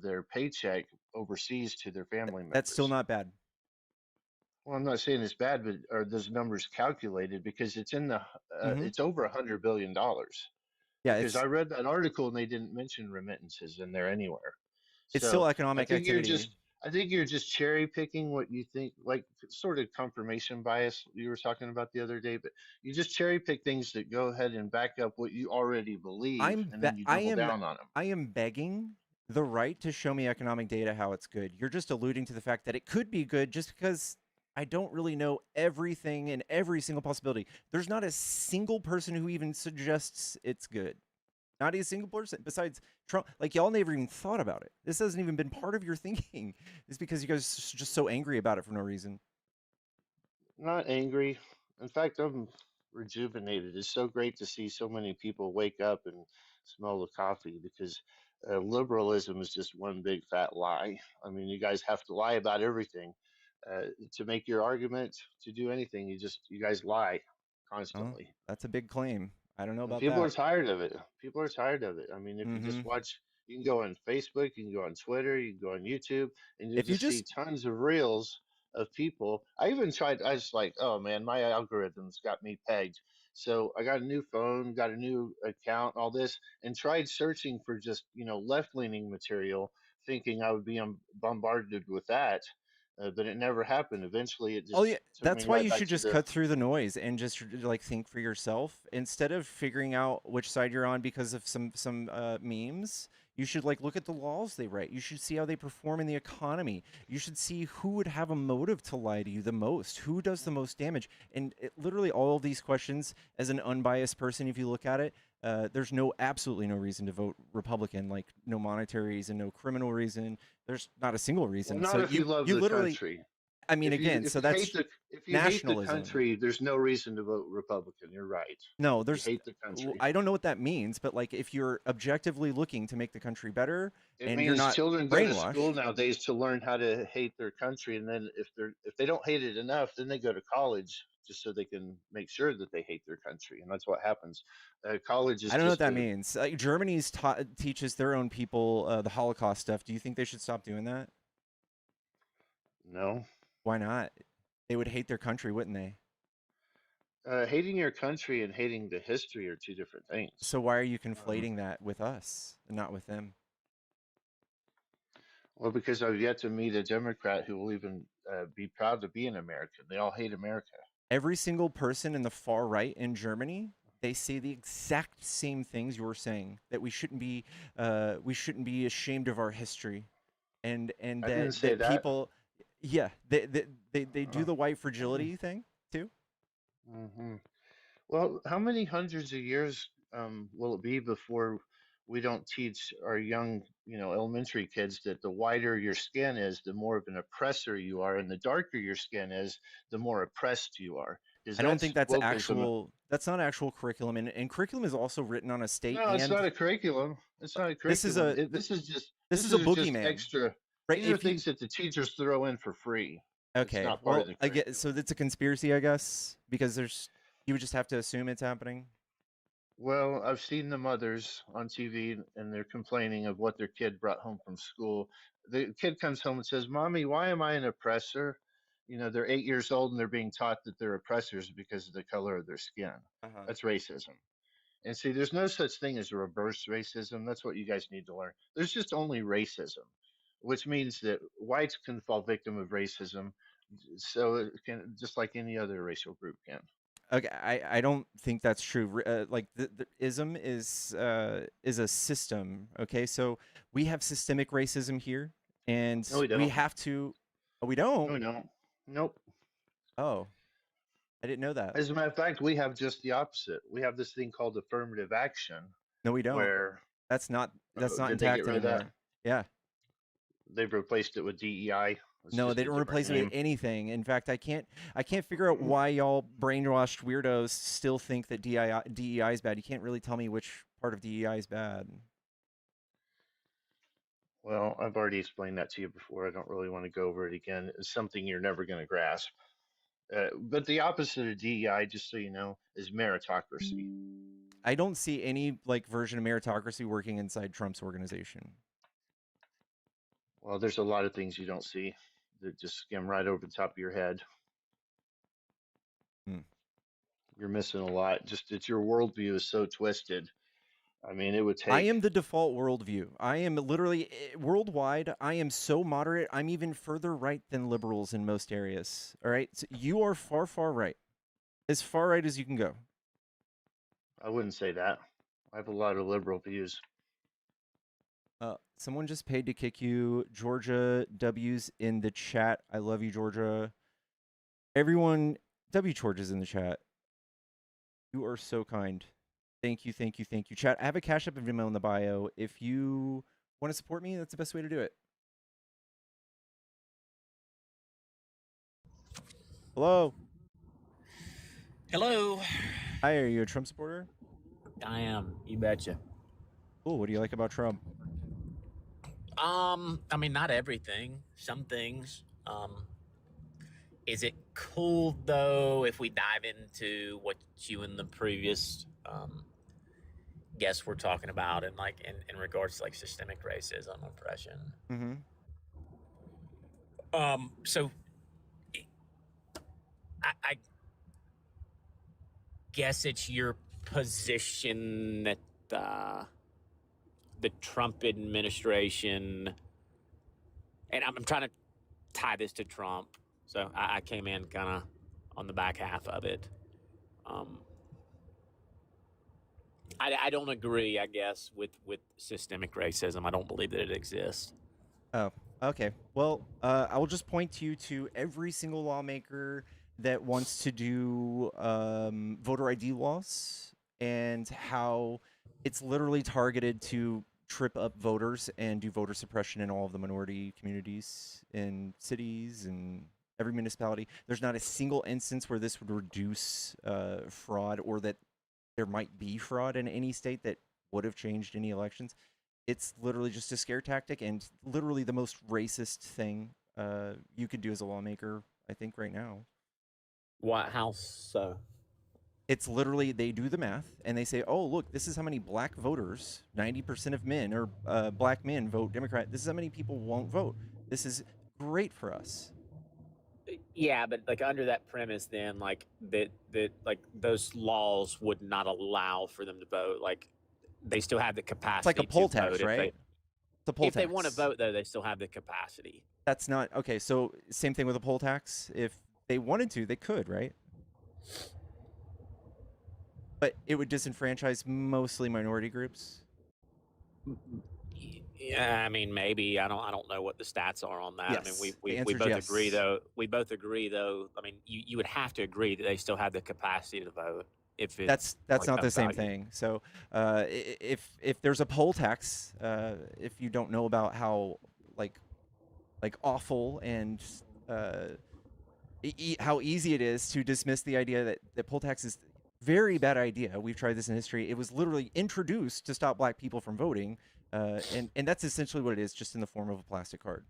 their paycheck overseas to their family That's still members. not bad. Well, I'm not saying it's bad, but are those numbers calculated? Because Hmm. it's over $100 billion. Yeah, Because I read that article and they didn't mention remittances in there anywhere. it's still So I economic think you're activity. just I think you're just cherry picking what you think, like sort of confirmation bias you were talking about the other day. But you just cherry pick things that go ahead and back up what you already believe, and then you double down on them. I am begging the right to show me economic data how it's good. You're just alluding to the fact that it could be good just because I don't really know everything and every single possibility. There's not a single person who even suggests it's good. Not a single person besides Trump. Like y'all never even thought about it. This hasn't even been part of your thinking. It's because you guys are just so angry about it for no reason. Not angry. In fact, I'm rejuvenated. It's so great to see so many people wake up and smell the coffee because liberalism is just one big fat lie. I mean, you guys have to lie about everything to make your argument, to do anything. You guys lie Oh, constantly. that's a big claim. I don't know And about people are that. tired of it. People are tired of it. I mean, if you Hmm. just watch, you can go on Facebook, you can go on Twitter, you can go on YouTube, and you'll If you just see just tons of reels of people. I was like, oh man, my algorithms got me pegged. So I got a new phone, got a new account, all this, and tried searching for just, left-leaning material, thinking I would be bombarded with that. But it never happened. Eventually, it Oh just yeah, took me that's why right you back should to just the cut through the noise and just like think for yourself instead of figuring out which side you're on because of some memes. You should like look at the laws they write. You should see how they perform in the economy. You should see who would have a motive to lie to you the most, who does the most damage. And literally all of these questions, as an unbiased person, if you look at it, there's absolutely no reason to vote Republican. Like no monetary reason, no criminal reason. There's not a single well, reason. So not if you love you the literally country. I mean, again, if so you hate that's the nationalism. country, there's no reason to vote Republican. You're right. No, If you there's hate the country, I don't know what that means, but like if you're objectively looking to make the country better it and you're means not children go to school brainwashed. nowadays to learn how to hate their country, and then if they don't hate it enough, then they go to college just so they can make sure that they hate their country, and that's what happens. College is I don't know what just that a means. Germany's teaches their own people the Holocaust stuff. Do you think they should stop doing that? no. Why not? They would hate their country, wouldn't they? Hating your country and hating the history are two different things. So why are you Um, conflating that with us and not with them? well, because I've yet to meet a Democrat who will even be proud to be an American. They all hate America. Every single person in the far right in Germany, they say the exact same things you're saying, that we shouldn't be ashamed of our history, and I didn't that say that that. people, yeah, they do Uh, the white fragility thing too. hmm Well, how many hundreds of years will it be before we don't teach our young, elementary kids that the whiter your skin is, the more of an oppressor you are, and the darker your skin is, the more oppressed you are? Because I don't that's think that's wokeism. actual. That's not actual curriculum, and curriculum is also written on a state. No, it's And not a curriculum. It's not a this is curriculum. a This is just this is a boogeyman, extra. right? These are If you things that the teachers throw in for free. It's Okay, not part of well, the I get curriculum. so it's a conspiracy, I guess, because there's you would just have to assume it's happening. Well, I've seen the mothers on TV and they're complaining of what their kid brought home from school. The kid comes home and says, "Mommy, why am I an oppressor?" They're 8 years old and they're being taught that they're oppressors because of the color of their skin. Uh-huh. That's racism. And see, there's no such thing as reverse racism. That's what you guys need to learn. There's just only racism, which means that whites can fall victim of racism, so it can just like any other racial group can. Okay, I don't think that's true. Like the ism is a system. Okay, so we have systemic racism here, and No, we we don't. have to. Oh, we No, don't. we don't. Nope. Oh, I didn't know that. As a matter of fact, we have just the opposite. We have this thing called affirmative action, No, we don't. where That's not did they get intact rid of that? anymore. Yeah. They've replaced it with DEI. It's No, they just a don't different replace it with name. anything. In fact, I can't figure out why y'all brainwashed weirdos still think that DEI is bad. You can't really tell me which part of DEI is bad. Well, I've already explained that to you before. I don't really want to go over it again. It's something you're never going to grasp. But the opposite of DEI, just so you know, is meritocracy. I don't see any like version of meritocracy working inside Trump's organization. Well, there's a lot of things you don't see that just skim right over the top of your head. Hmm. You're missing a lot. Just that your worldview is so twisted. I mean, it would I take. am the default worldview. I am literally worldwide. I am so moderate. I'm even further right than liberals in most areas. All right, so you are far, far right, as far right as you can go. I wouldn't say that. I have a lot of liberal views. Someone just paid to kick you. Georgia W's in the chat. I love you, Georgia. Everyone, W Georgia's in the chat. You are so kind. Thank you, thank you, thank you. Chat, I have a Cash App and Venmo in the bio. If you want to support me, that's the best way to do it. Hello. Hello. Hi, are you a Trump supporter? I am. You betcha. Cool. What do you like about Trump? I mean, not everything. Some things. Is it cool though if we dive into what you and the previous guests were talking about, and like in regards to like systemic racism, oppression? Mm-hmm. So I guess it's your position that the Trump administration, and I'm trying to tie this to Trump, so I came in kind of on the back half of it. I don't agree, I guess, with systemic racism. I don't believe that it exists. Oh, okay. Well, I will just point you to every single lawmaker that wants to do voter ID laws and how it's literally targeted to trip up voters and do voter suppression in all of the minority communities in cities and every municipality. There's not a single instance where this would reduce fraud, or that there might be fraud in any state that would have changed any elections. It's literally just a scare tactic, and literally the most racist thing you could do as a lawmaker, I think, right now. What? How so? It's literally, they do the math and they say, oh, look, this is how many black voters, 90% of men or black men vote Democrat. This is how many people won't vote. This is great for us. Yeah, but like under that premise, then like that like those laws would not allow for them to vote. Like they still have the capacity. It's like a poll to tax, vote right? It's a poll if tax. they want to vote, though, they still have the capacity. That's not okay. So same thing with a poll tax. If they wanted to, they could, right? But it would disenfranchise mostly minority groups. Yeah, I mean, maybe I don't know what the stats are on that. Yes, I mean, the we answer is both yes. agree though. We both agree though. I mean, you would have to agree that they still have the capacity to vote. If it's That's like not of the same value. thing. So if there's a poll tax, if you don't know about how like awful and how easy it is to dismiss the idea that poll tax is very bad idea. We've tried this in history. It was literally introduced to stop black people from voting, and that's essentially what it is, just in the form of a plastic card.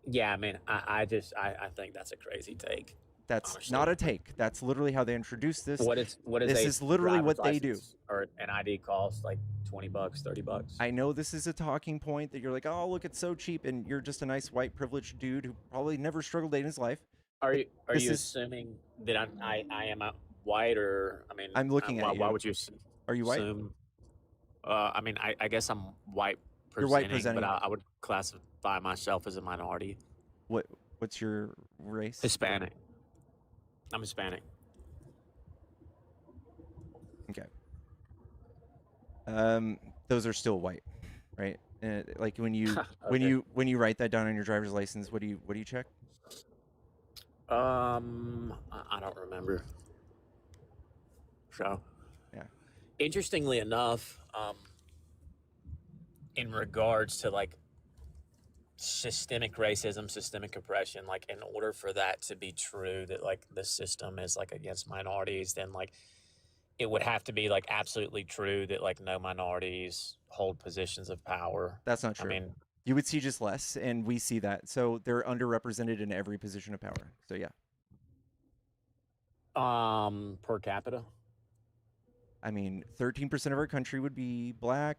Yeah, I mean, I think that's a crazy take. That's honestly. not a take. That's literally how they introduced this. What is This a is literally driver's what they do. license or an ID cost? Like $20, $30. I know this is a talking point that you're like, oh, look, it's so cheap, and you're just a nice white privileged dude who probably never struggled in his life. Are this you is- assuming that I am white, or I mean, I'm looking at why you. would you? Are you white? Assume, I mean, I guess I'm white You're presenting, white presenting. but I would classify myself as a minority. What's your race? Hispanic. I'm Hispanic. Okay. Those are still white, right? Like when you Okay. when you write that down on your driver's license, what do you check? I don't remember. So, Yeah. Interestingly enough, in regards to like systemic racism, systemic oppression, like in order for that to be true, that like the system is like against minorities, then like it would have to be like absolutely true that like no minorities hold positions of power. That's not true. I mean, you would see just less, and we see that. So they're underrepresented in every position of power. So yeah. per capita. I mean, 13% of our country would be black.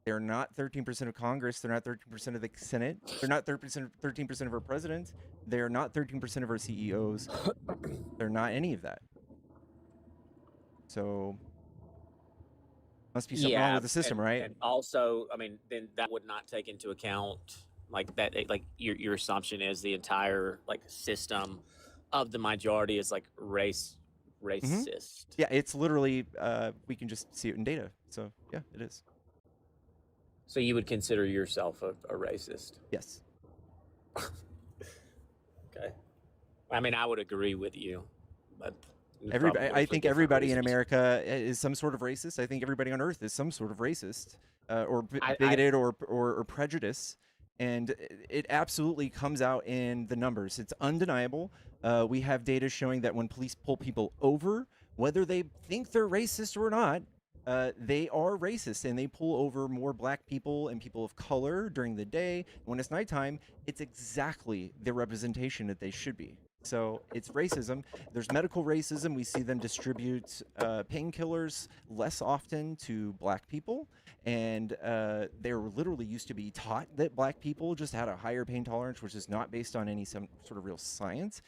They're not 13% of Congress. They're not 13% of the Senate. They're not 13% of our president. They're not 13% of our CEOs. They're not any of that. So must be something wrong with the system, right? And also, I mean, then that would not take into account like that. Like your assumption is the entire like system of the majority is like racist. Yeah, it's literally we can just see it in data. So yeah, it is. So you would consider yourself a racist? Yes. Okay. I mean, I would agree with you, but everybody, I think everybody reasons. in America is some sort of racist. I think everybody on Earth is some sort of racist, or bigoted, or prejudice, and it absolutely comes out in the numbers. It's undeniable. We have data showing that when police pull people over, whether they think they're racist or not, they are racist, and they pull over more black people and people of color during the day. When it's nighttime, it's exactly the representation that they should be. So it's racism. There's medical racism. We see them distribute painkillers less often to black people, and they were literally used to be taught that black people just had a higher pain tolerance, which is not based on any some sort of real science.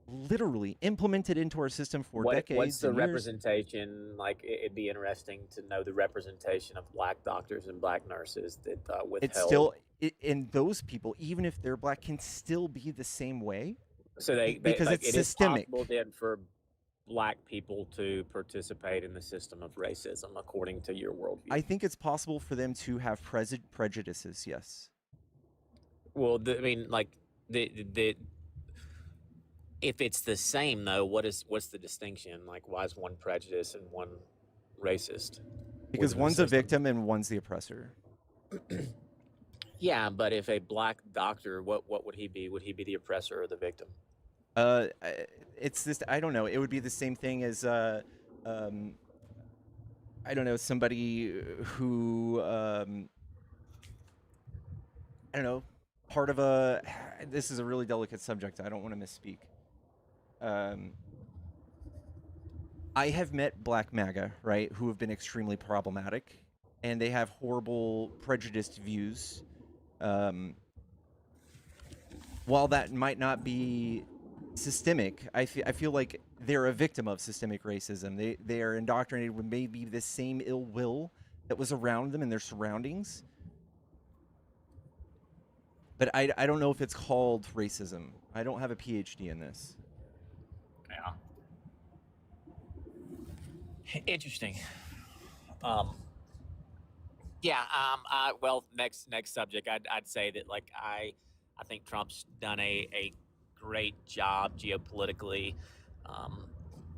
Literally implemented into our system for decades. What's the and years. representation? Like, it'd be interesting to know the representation of black doctors and black nurses that withheld. It's still, and those people, even if they're black, can still be the same way. So because like, it's it systemic. Is possible then for black people to participate in the system of racism according to your worldview? I think it's possible for them to have prejudices. Yes. Well, I mean, like the if it's the same though, what's the distinction? Like, why is one prejudice and one racist. Because within the one's a system. victim and one's the oppressor. Yeah, but if a black doctor, what would he be? Would he be the oppressor or the victim? It's this. I don't know. It would be the same thing as um, I don't know, somebody who I don't know, part of a. This is a really delicate subject. I don't want to misspeak. I have met black MAGA, right, who have been extremely problematic, and they have horrible prejudiced views. While that might not be systemic, I feel like they're a victim of systemic racism. They are indoctrinated with maybe the same ill will that was around them in their surroundings. But I don't know if it's called racism. I don't have a PhD in this. Yeah. Interesting. Well, next subject, I'd say that like I think Trump's done a great job geopolitically.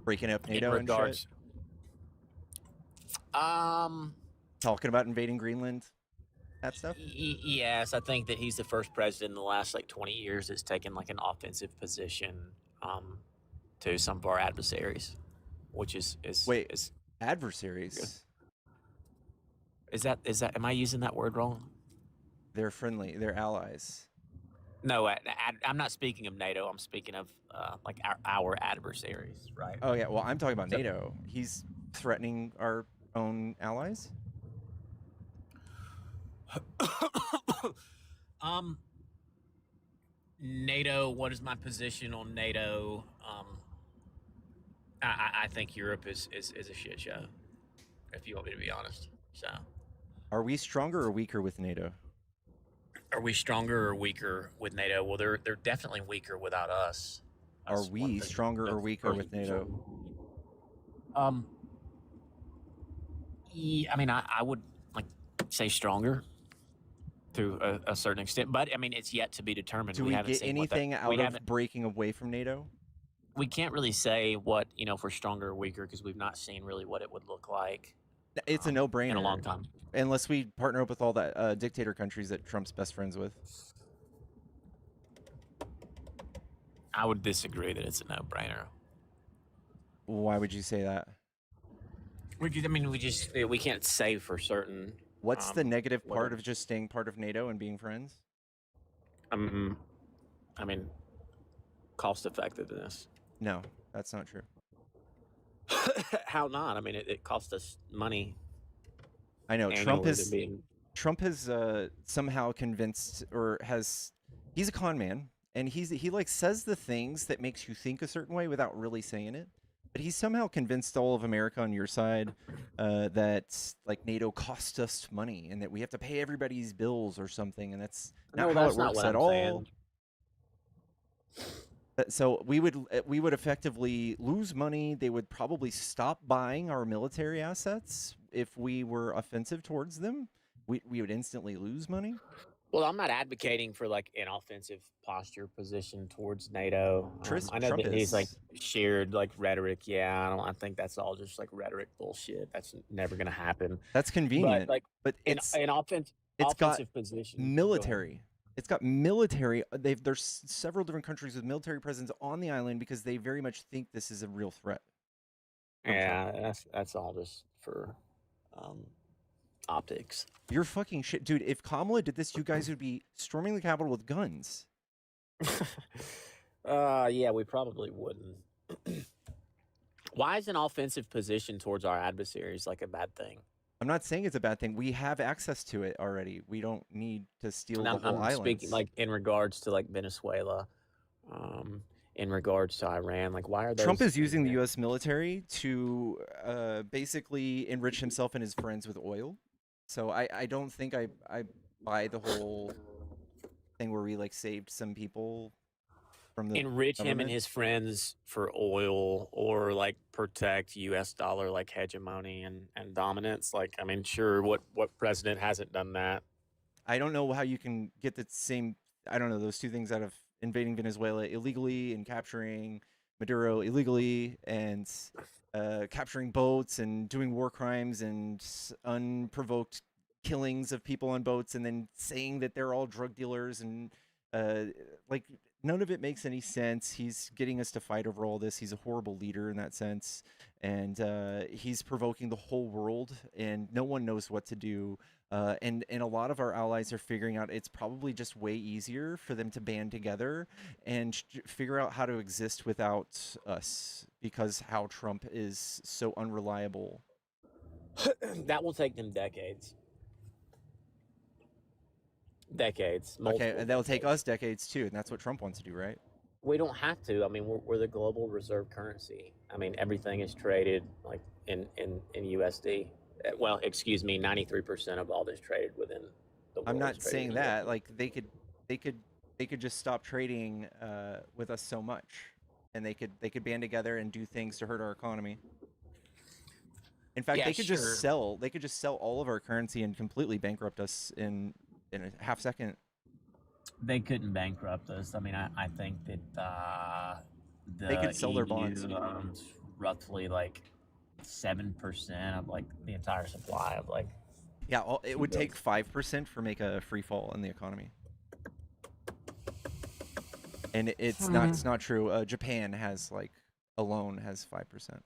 Breaking up In NATO and shit. regards, Talking about invading Greenland, that stuff. Yes, I think that he's the first president in the last like 20 years that's taken like an offensive position to some of our adversaries, which is Wait, is adversaries. is that am I using that word wrong? They're friendly. They're allies. No, I'm not speaking of NATO. I'm speaking of like our adversaries, right? Oh yeah, well I'm talking about NATO. He's threatening our own allies. NATO. What is my position on NATO? I think Europe is a shit show. If you want me to be honest, so. Are we stronger or weaker with NATO? Are we stronger or weaker with NATO? Well, they're definitely weaker without us. Are we stronger or weaker with NATO? Yeah, I mean, I would like say stronger to a certain extent, but I mean, it's yet to be determined. Do we get anything out of breaking away from NATO? We can't really say what, if we're stronger or weaker because we've not seen really what it would look like. It's a no-brainer in a long time. Unless we partner up with all that dictator countries that Trump's best friends with. I would disagree that it's a no-brainer. Why would you say that? We can't say for certain. What's the negative part of just staying part of NATO and being friends? I mean, cost effectiveness. No, that's not true. How not? I mean, it costs us money. I know Trump has somehow convinced, or he's a con man, and he like says the things that makes you think a certain way without really saying it. But he's somehow convinced all of America on your side that like NATO costs us money and that we have to pay everybody's bills or something, and that's not how it works at all. So we would effectively lose money. They would probably stop buying our military assets if we were offensive towards them. We would instantly lose money. Well, I'm not advocating for like an offensive posture position towards NATO. I know that he's like shared like rhetoric. Yeah, I think that's all just like rhetoric bullshit. That's never going to happen. That's convenient, but it's an offensive position. Military. It's got military. There's several different countries with military presence on the island because they very much think this is a real threat. Yeah, that's all just for optics. You're fucking shit, dude. If Kamala did this, you guys would be storming the Capitol with guns. Yeah, we probably wouldn't. Why is an offensive position towards our adversaries like a bad thing? I'm not saying it's a bad thing. We have access to it already. We don't need to steal the whole island. I'm speaking like in regards to like Venezuela, in regards to Iran. Like, why are those? Trump is using the U.S. military to basically enrich himself and his friends with oil. So I don't think I buy the whole thing where we like saved some people from the enrich him and his friends for oil or like protect U.S. dollar like hegemony and dominance. Like, I mean, sure, what president hasn't done that? I don't know how you can get the same. I don't know those two things out of invading Venezuela illegally and capturing Maduro illegally and capturing boats and doing war crimes and unprovoked killings of people on boats, and then saying that they're all drug dealers, and like none of it makes any sense. He's getting us to fight over all this. He's a horrible leader in that sense, and he's provoking the whole world, and no one knows what to do. And a lot of our allies are figuring out it's probably just way easier for them to band together and figure out how to exist without us, because how Trump is so unreliable. That will take them decades. Decades. Okay, Multiple and that'll take decades. us decades too, and that's what Trump wants to do, right? We don't have to. I mean, we're the global reserve currency. I mean, everything is traded like in USD. Well, excuse me, 93% of all that's traded within the world. I'm is not traded saying in that. USD. Like they could just stop trading with us so much, and they could band together and do things to hurt our economy. In fact, Yeah, they could sure. just sell. They could just sell all of our currency and completely bankrupt us in a half second. They couldn't bankrupt us. I mean, I think that They could sell their bonds. owns roughly like 7% of like the entire supply of like. Yeah, it would take 5% for make a free fall in the economy. And it's not true. Japan has like alone has 5%,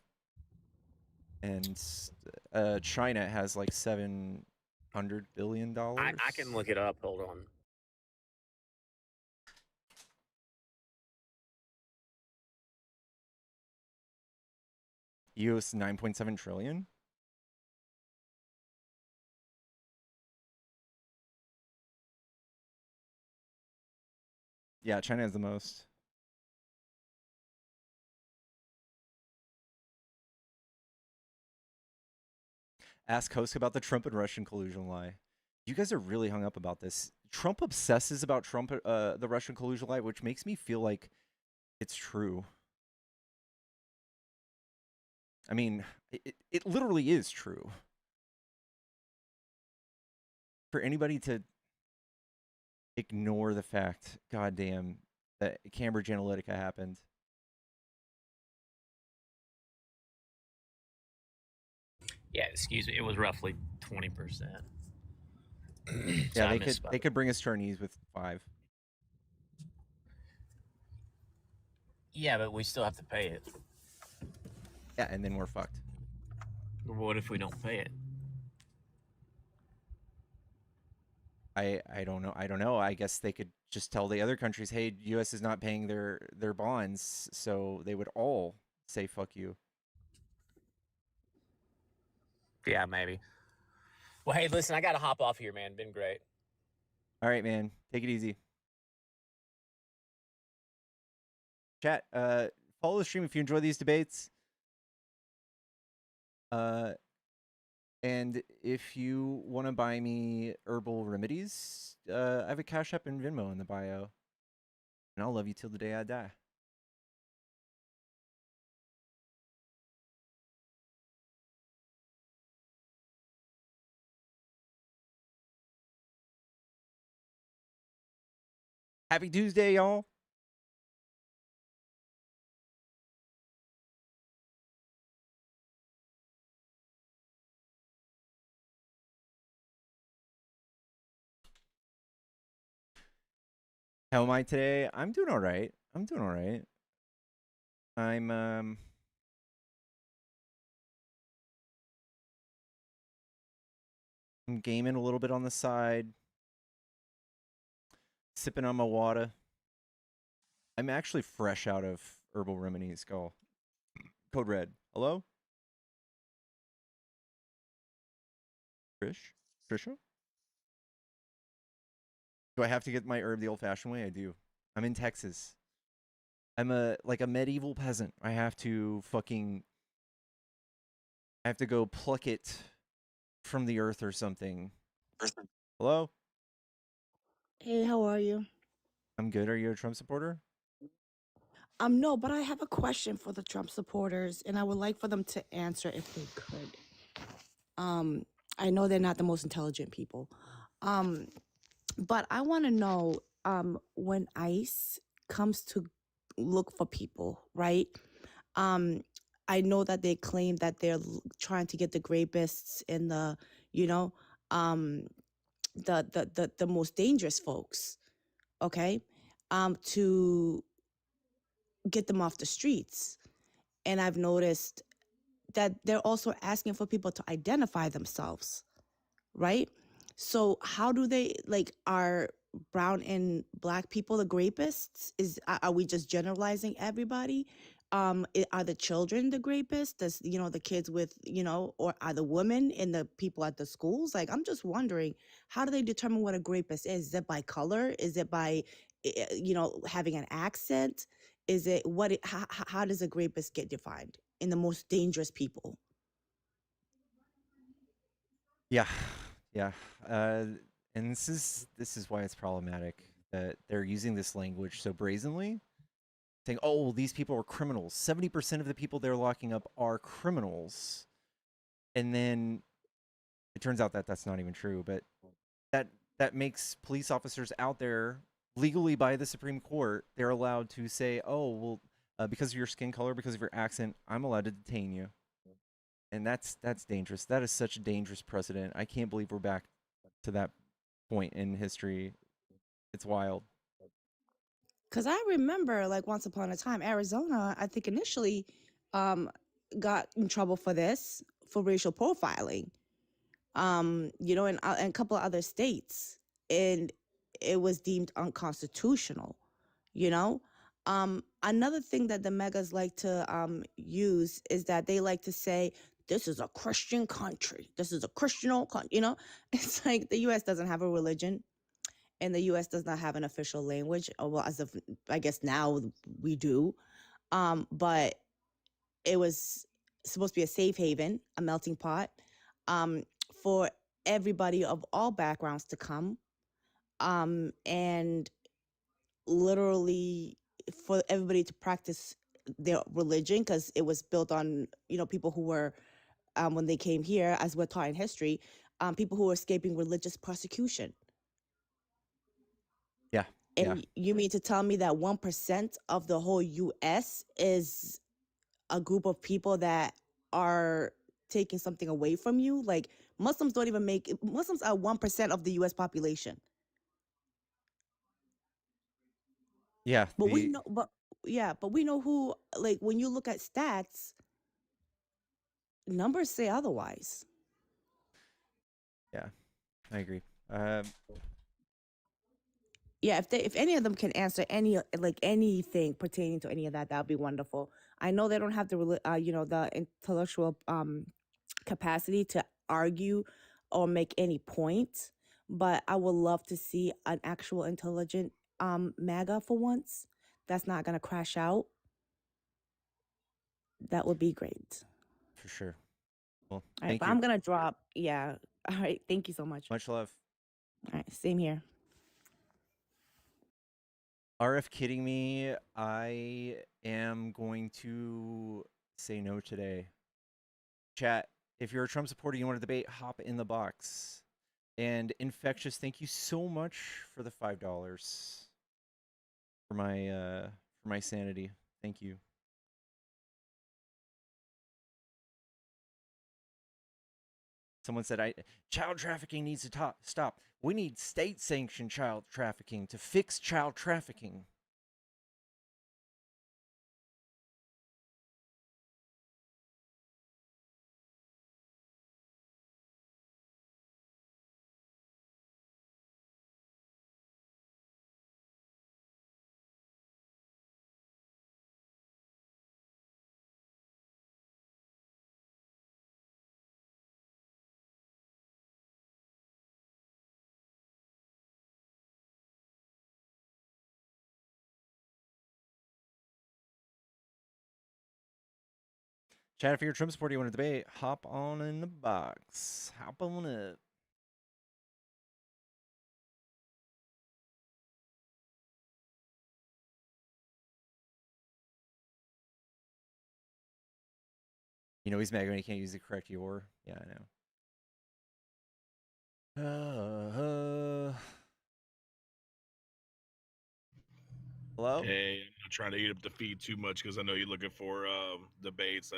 and China has like $700 billion. I can look it up. Hold on. US 9.7 trillion. Yeah, China has the most. Ask host about the Trump and Russian collusion lie. You guys are really hung up about this. Trump obsesses about the Russian collusion lie, which makes me feel like it's true. I mean, it literally is true. For anybody to ignore the fact, goddamn, that Cambridge Analytica happened. Yeah, excuse me. It was roughly 20%. Yeah, they could bring us to our knees with 5. Yeah, but we still have to pay it. Yeah, and then we're fucked. What if we don't pay it? I don't know. I don't know. I guess they could just tell the other countries, hey, U.S. is not paying their bonds, so they would all say fuck you. Yeah, maybe. Well, hey, listen, I got to hop off here, man. Been great. All right, man. Take it easy. Chat, follow the stream if you enjoy these debates. And if you want to buy me herbal remedies, I have a Cash App and Venmo in the bio. And I'll love you till the day I die. Happy Tuesday, y'all. How am I today? I'm doing all right. I'm gaming a little bit on the side. Sipping on my water. I'm actually fresh out of herbal remedies. Go. Code red. Hello? Trisha? Do I have to get my herb the old-fashioned way? I do. I'm in Texas. I'm a medieval peasant. I have to go pluck it from the earth or something. Hello? Hey, how are you? I'm good. Are you a Trump supporter? No, but I have a question for the Trump supporters, and I would like for them to answer if they could. I know they're not the most intelligent people, but I want to know when ICE comes to look for people, right? Um, I know that they claim that they're trying to get the rapists and the, you know, um, the most dangerous folks, okay, to get them off the streets. And I've noticed that they're also asking for people to identify themselves, right? So how do they, like, are brown and black people the rapists? Are we just generalizing everybody? Are the children the rapists? Does, you know, the kids with, you know, or are the women and the people at the schools? Like, I'm just wondering, how do they determine what a rapist is? Is it by color? Is it by, you know, having an accent? Is it what? How does a rapist get defined in the most dangerous people? Yeah, yeah. And this is why it's problematic that they're using this language so brazenly, saying, "Oh, these people are criminals. 70% of the people they're locking up are criminals," and then it turns out that that's not even true. But that that makes police officers out there legally by the Supreme Court, they're allowed to say, "Oh, well, because of your skin color, because of your accent, I'm allowed to detain you." And that's dangerous. That is such a dangerous precedent. I can't believe we're back to that point in history. It's wild. Because I remember, like, once upon a time, Arizona, I think initially um, got in trouble for this, for racial profiling, you know, and a couple of other states. And it was deemed unconstitutional, you know? Another thing that the megas like to use is that they like to say, this is a Christian country. This is a Christian, you know? It's like the U.S. doesn't have a religion, and the U.S. does not have an official language. Well, as of, I guess now we do, but it was supposed to be a safe haven, a melting pot, um, for everybody of all backgrounds to come, and literally for everybody to practice their religion, because it was built on, you know, people who were, when they came here, as we're taught in history, people who were escaping religious persecution. Yeah, yeah, And you mean to tell me that 1% of the whole US is a group of people that are taking something away from you? Like, Muslims don't even make, Muslims are 1% of the US population. yeah. But we know, but yeah, but we know who, like, when you look at stats, numbers say otherwise. Yeah, I agree. Um, Yeah, if any of them can answer any, like, anything pertaining to any of that, that would be wonderful. I know they don't have the you know, the intellectual capacity to argue or make any point, but I would love to see an actual intelligent MAGA for once. That's not gonna crash out. That would be great. for sure. Well, All right, thank but you. I'm gonna drop. Yeah. All right. Thank you so much. Much love. All right. Same here. RF kidding me. I am going to say no today. Chat, if you're a Trump supporter, you want to debate, hop in the box. And Infectious, thank you so much for the $5 for my sanity. Thank you. Someone said child trafficking needs to stop. We need state sanctioned child trafficking to fix child trafficking. Chat, if you're a Trump supporter, you want to debate, hop on in the box. Hop on up. You know he's mad when he can't use the correct your. Yeah, I know. Hello? Hey, I'm not trying to eat up the feed too much because I know you're looking for debates.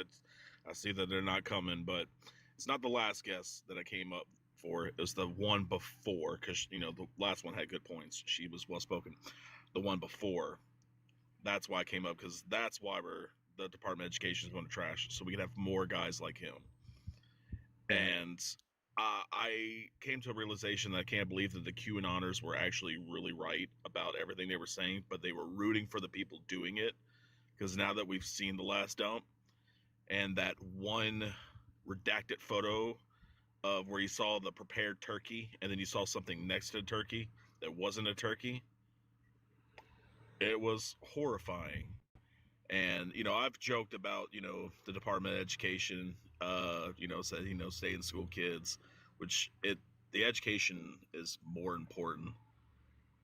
I see that they're not coming, but it's not the last guest that I came up for. It was the one before, because the last one had good points. She was well spoken. The one before, that's why I came up, because that's why the Department of Education is going to trash, so we can have more guys like him. And I came to a realization that I can't believe that the QAnoners were actually really right about everything they were saying, but they were rooting for the people doing it, because now that we've seen the last dump and that one redacted photo of where you saw the prepared turkey and then you saw something next to the turkey that wasn't a turkey, it was horrifying. And I've joked about the Department of Education, said stay in school kids, which the education is more important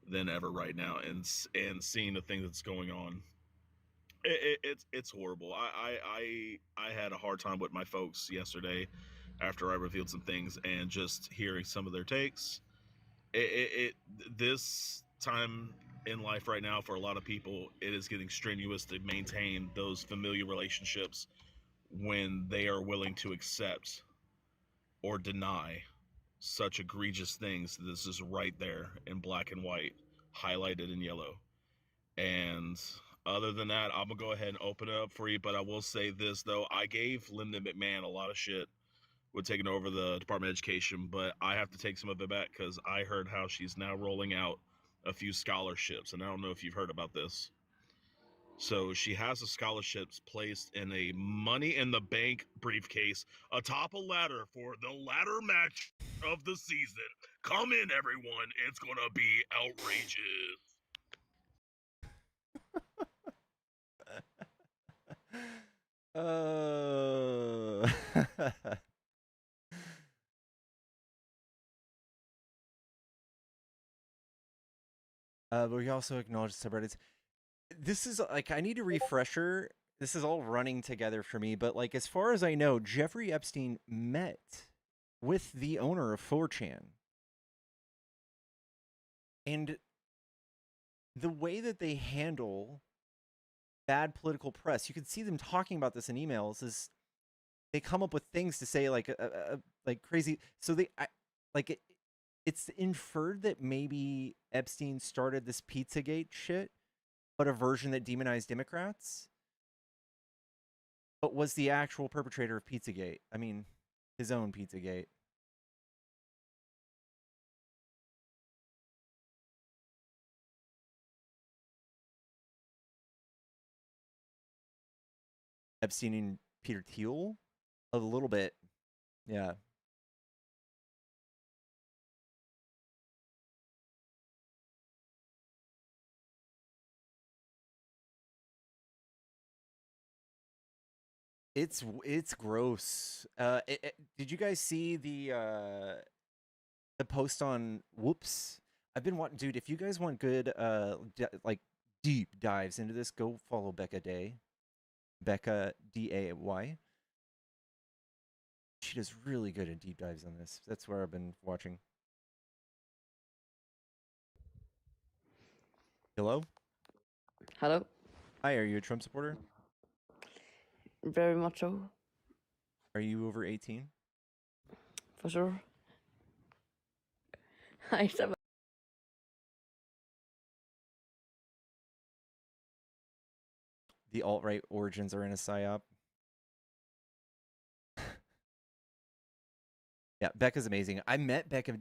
than ever right now, and seeing the thing that's going on, it's horrible. I had a hard time with my folks yesterday after I revealed some things and just hearing some of their takes. This time in life right now for a lot of people, it is getting strenuous to maintain those familiar relationships when they are willing to accept or deny such egregious things. This is right there in black and white, highlighted in yellow. And other than that, I'm gonna go ahead and open it up for you. But I will say this though, I gave Lyndon McMahon a lot of shit with taking over the Department of Education, but I have to take some of it back because I heard how she's now rolling out a few scholarships, and I don't know if you've heard about this. So she has the scholarships placed in a Money in the Bank briefcase atop a ladder for the ladder match of the season. Come in, everyone. It's going to be outrageous. But we also acknowledge subreddits. This is like, I need a refresher. This is all running together for me, but like, as far as I know, Jeffrey Epstein met with the owner of 4chan. And the way that they handle bad political press, you can see them talking about this in emails, is they come up with things to say like crazy. So it's inferred that maybe Epstein started this Pizzagate shit, but a version that demonized Democrats. But was the actual perpetrator of Pizzagate? I mean, his own Pizzagate. Epstein and Peter Thiel? A little bit. Yeah. It's gross. Did you guys see the post on Whoops? I've been wanting, dude. If you guys want good like deep dives into this, go follow Becca Day. Becca Day. She does really good at deep dives on this. That's where I've been watching. Hello? Hello. Hi, are you a Trump supporter? Very much so. Are you over 18? For sure. I said The alt-right origins are in a psyop. Yeah, Becca's amazing. I met Becca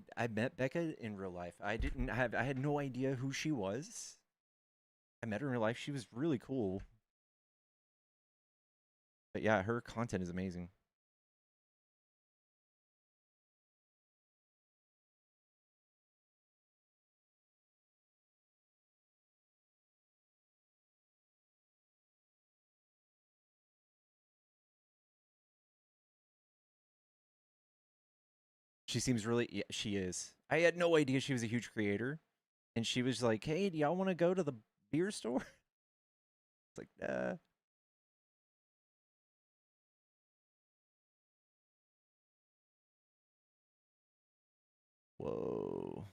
in real life. I had no idea who she was. I met her in real life. She was really cool. But yeah, her content is amazing. She seems really, yeah, she is. I had no idea she was a huge creator. And she was like, hey, do y'all want to go to the beer store? It's like, nah. Whoa.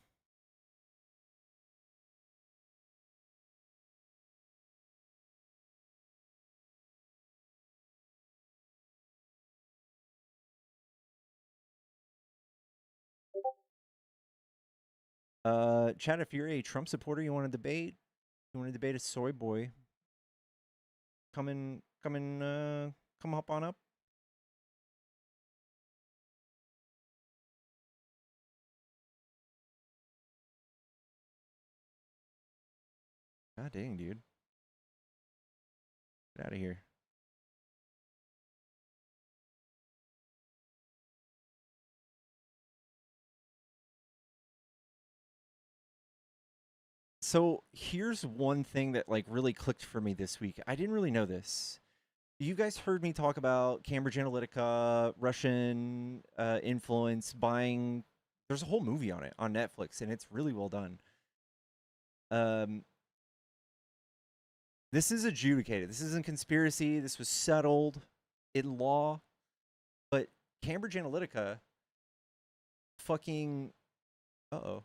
Chad, if you're a Trump supporter, you want to debate? You want to debate a soy boy? Come hop on up. God dang, dude. Get out of here. So here's one thing that like really clicked for me this week. I didn't really know this. You guys heard me talk about Cambridge Analytica, Russian influence, buying. There's a whole movie on it on Netflix, and it's really well done. This is adjudicated. This isn't conspiracy. This was settled in law. But Cambridge Analytica fucking... Uh-oh.